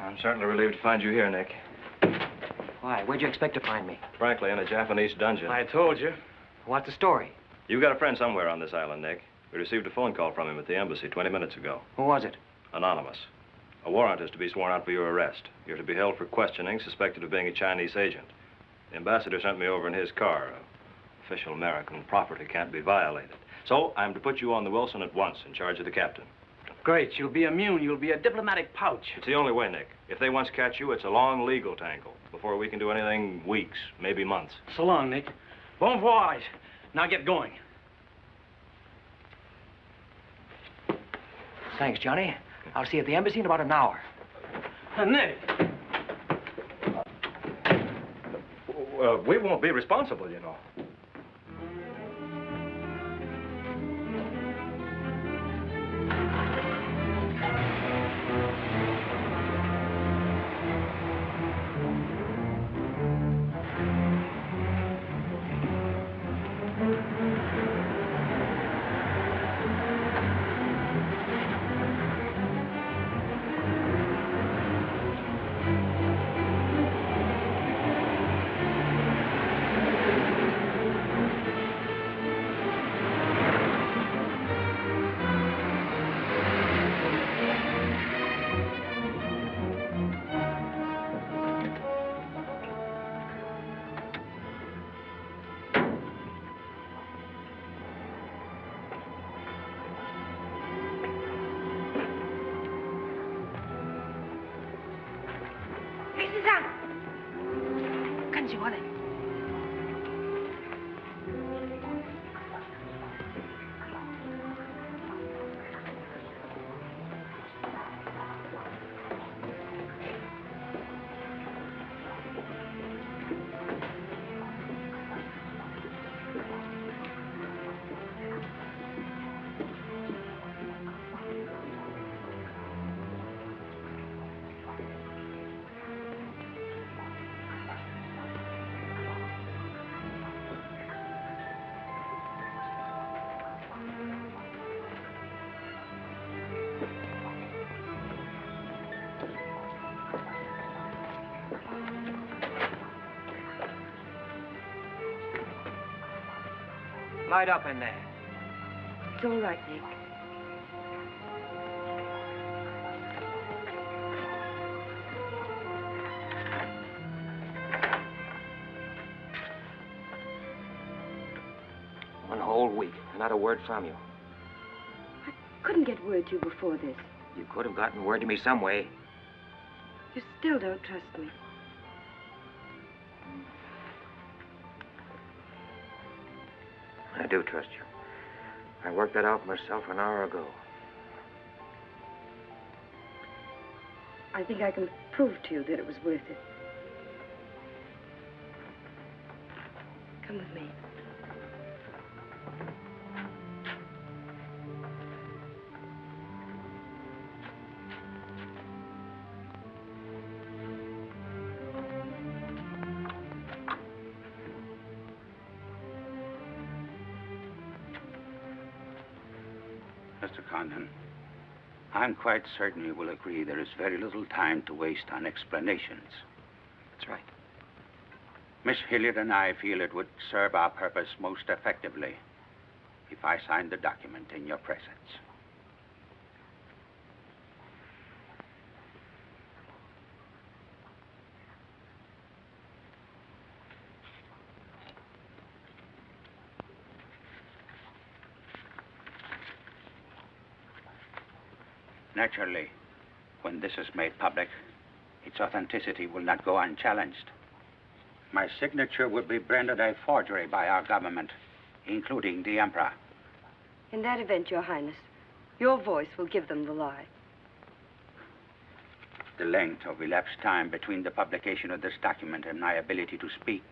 I'm certainly relieved to find you here, Nick. Why? Where'd you expect to find me? Frankly, in a Japanese dungeon. I told you. What's the story? You've got a friend somewhere on this island, Nick. We received a phone call from him at the embassy 20 minutes ago. Who was it? Anonymous. A warrant is to be sworn out for your arrest. You're to be held for questioning, suspected of being a Chinese agent. The ambassador sent me over in his car. Official American property can't be violated. So I'm to put you on the Wilson at once in charge of the captain. Great. You'll be immune. You'll be a diplomatic pouch. It's the only way, Nick. If they once catch you, it's a long legal tangle. Before we can do anything, weeks, maybe months. So long, Nick. Bon voyage. Now get going. Thanks, Johnny. I'll see you at the embassy in about an hour. Nick! We won't be responsible, you know. Light up in there. It's all right, Nick. One whole week, not a word from you. I couldn't get word to you before this. You could have gotten word to me some way. You still don't trust me. I do trust you. I worked that out myself an hour ago. I think I can prove to you that it was worth it. Come with me. Mr. Condon, I'm quite certain you will agree there is very little time to waste on explanations. That's right. Miss Hilliard and I feel it would serve our purpose most effectively if I signed the document in your presence. Naturally, when this is made public, its authenticity will not go unchallenged. My signature would be branded a forgery by our government, including the Emperor. In that event, Your Highness, your voice will give them the lie. The length of elapsed time between the publication of this document and my ability to speak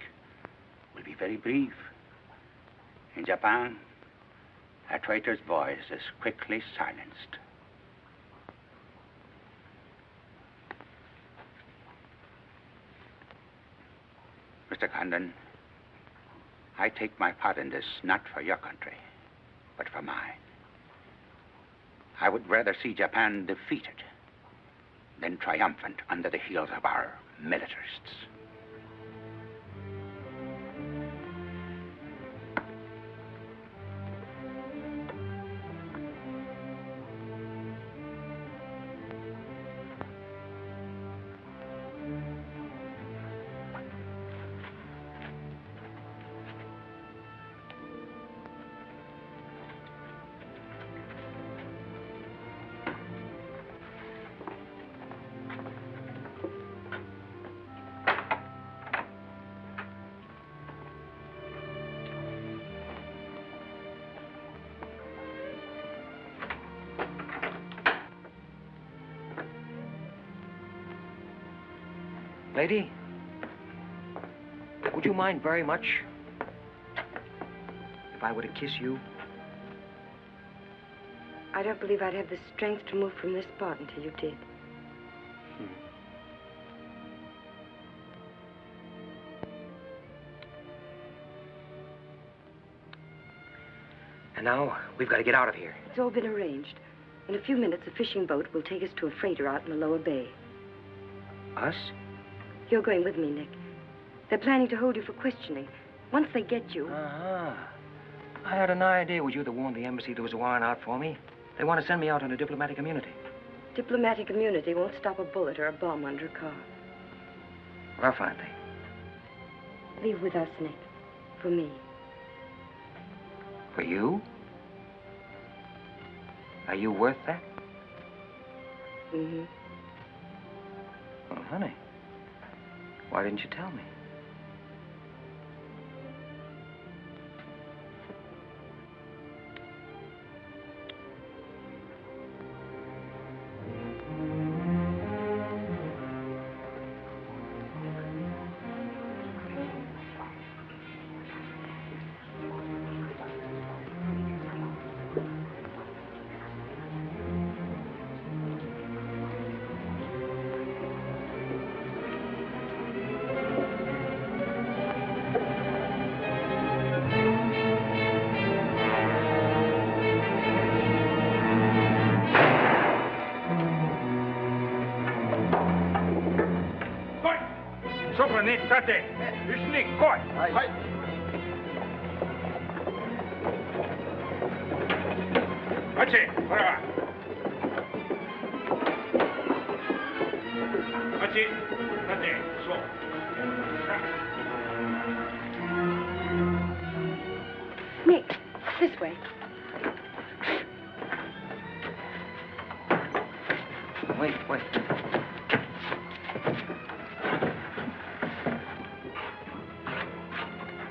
will be very brief. In Japan, a traitor's voice is quickly silenced. Mr. Condon, I take my part in this not for your country, but for mine. I would rather see Japan defeated than triumphant under the heels of our militarists. Lady, would you mind very much if I were to kiss you? I don't believe I'd have the strength to move from this spot until you did. And now, we've got to get out of here. It's all been arranged. In a few minutes, a fishing boat will take us to a freighter out in the lower bay. Us? You're going with me, Nick. They're planning to hold you for questioning. Once they get you... Uh-huh. I had an idea it was you that warned the embassy there was a warrant out for me. They want to send me out on a diplomatic immunity. Diplomatic immunity won't stop a bullet or a bomb under a car. Rough, aren't they? Leave with us, Nick. For me. For you? Are you worth that? Mm-hmm. Well, honey, why didn't you tell me? Nick, this way. Wait.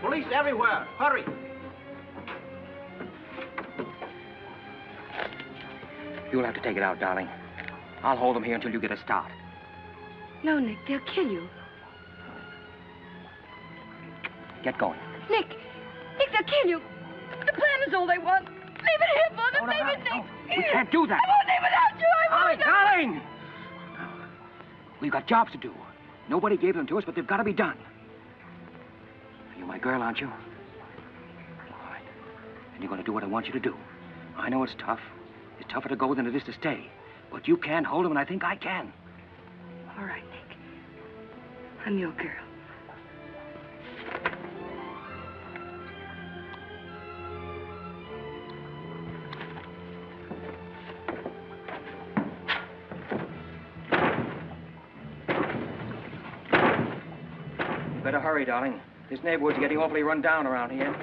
Police everywhere. Hurry. You'll have to take it out, darling. I'll hold them here until you get a start. No, Nick, they'll kill you. Get going. Nick, they'll kill you. The plan is all they want. Leave it here for them. Leave it, Nick. We can't do that. I won't leave without you. I won't. Darling! We've got jobs to do. Nobody gave them to us, but they've got to be done. You're my girl, aren't you? All right. And you're going to do what I want you to do. I know it's tough. It's tougher to go than it is to stay. But you can hold them, and I think I can. All right, Nick. I'm your girl. Better hurry, darling. This neighborhood's getting awfully run down around here.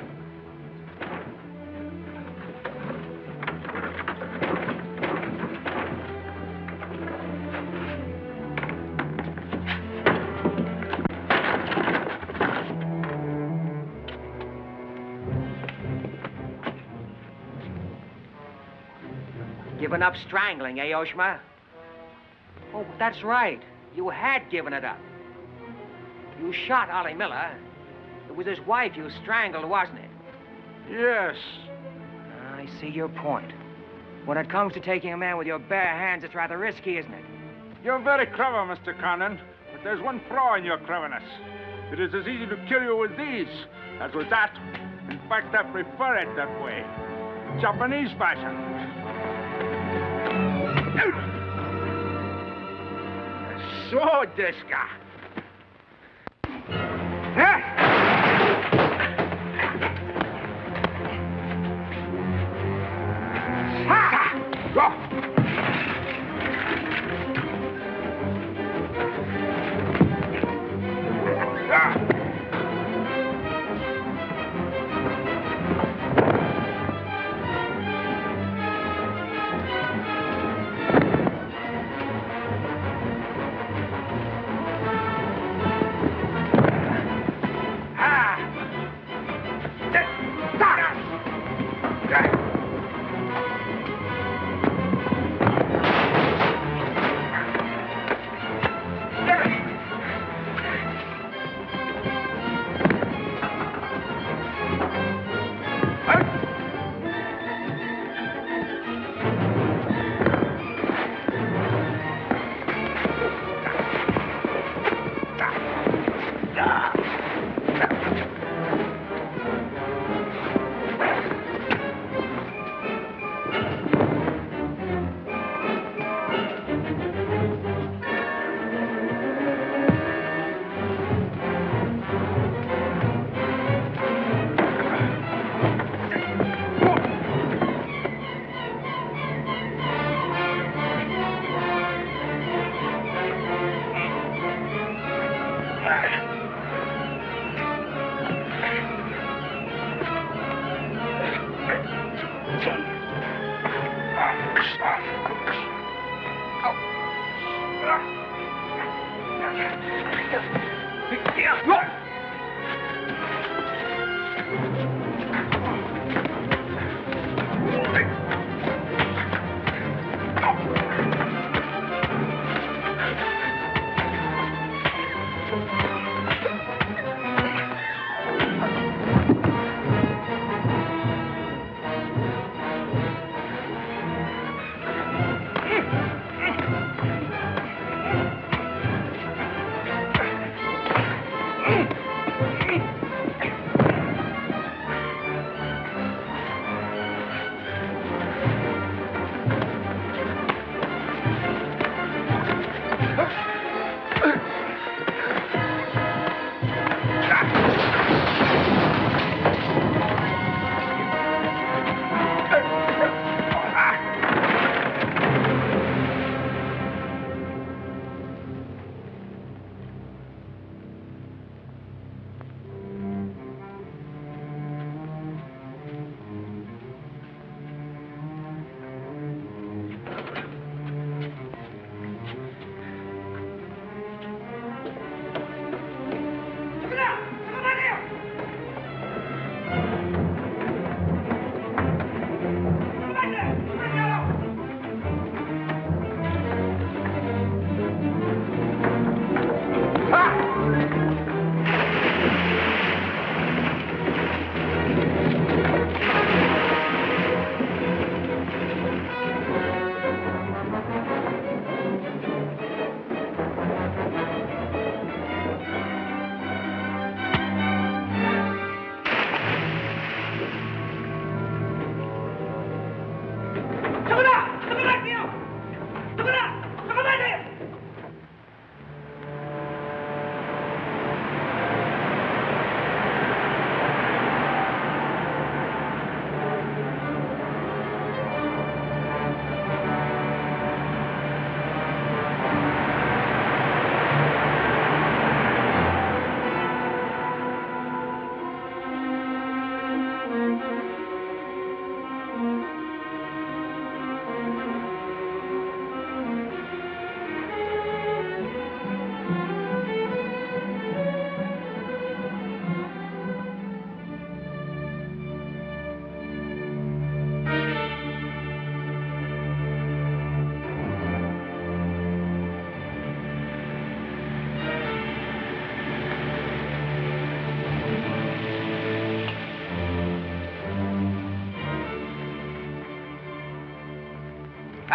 Given up strangling, eh, Oshma? Oh, that's right. You had given it up. You shot Ollie Miller. It was his wife you strangled, wasn't it? Yes. I see your point. When it comes to taking a man with your bare hands, it's rather risky, isn't it? You're very clever, Mr. Condon, but there's one flaw in your cleverness. It is as easy to kill you with these as with that. In fact, I prefer it that way. Japanese fashion. So, Deska.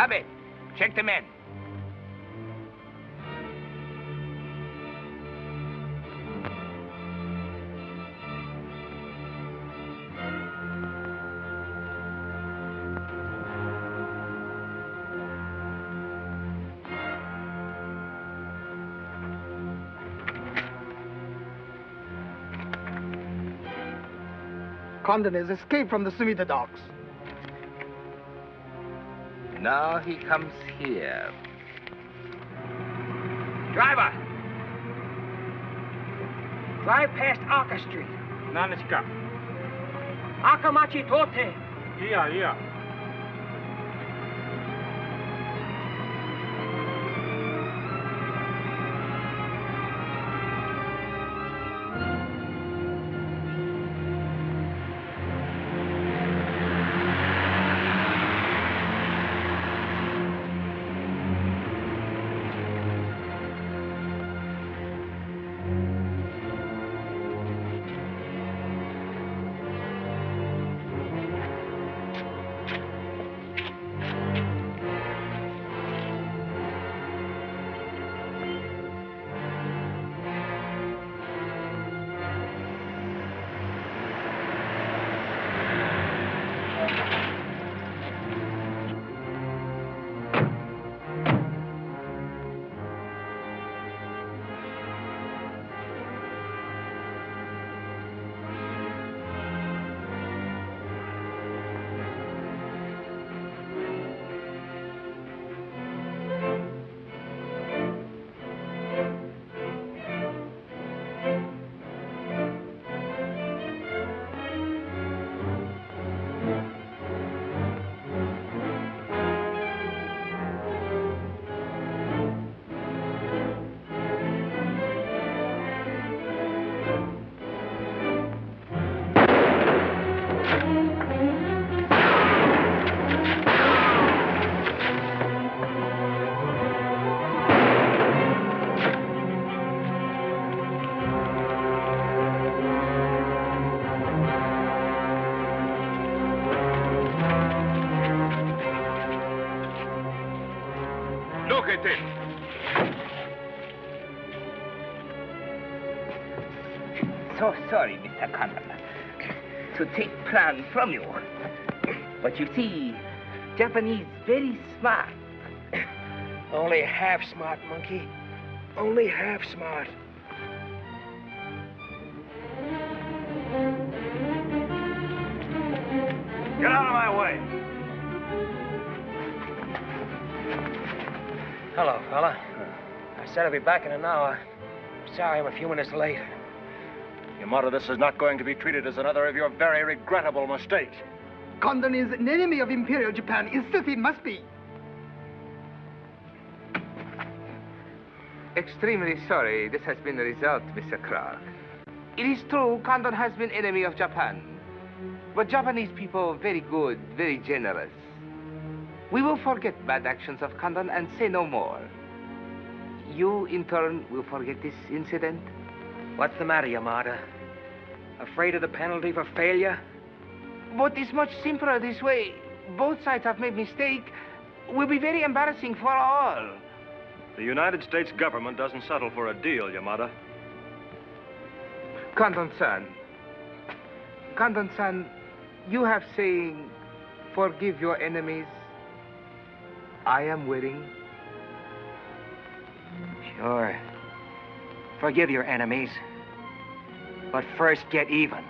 Abe, check the men. Condon has escaped from the Sumida docks. Now he comes here. Driver! Drive past Arca Street. Nanishka. Akamachi Tote. Yeah. So sorry, Mr. Condon, to take plan from you. But you see, Japanese very smart. Only half smart, monkey. Only half smart. Get out of my way. Hello, fella. I said I'd be back in an hour. Sorry I'm a few minutes late. Yamato, this is not going to be treated as another of your very regrettable mistakes. Condon is an enemy of Imperial Japan. Insist it must be. Extremely sorry this has been the result, Mr. Clark. It is true Condon has been enemy of Japan. But Japanese people very good, very generous. We will forget bad actions of Condon and say no more. You, in turn, will forget this incident? What's the matter, Yamada? Afraid of the penalty for failure? But it's much simpler this way. Both sides have made mistake. Will be very embarrassing for all. The United States government doesn't settle for a deal, Yamada. Condon-san, you have saying, forgive your enemies. I am willing. Sure. Forgive your enemies. But first get even.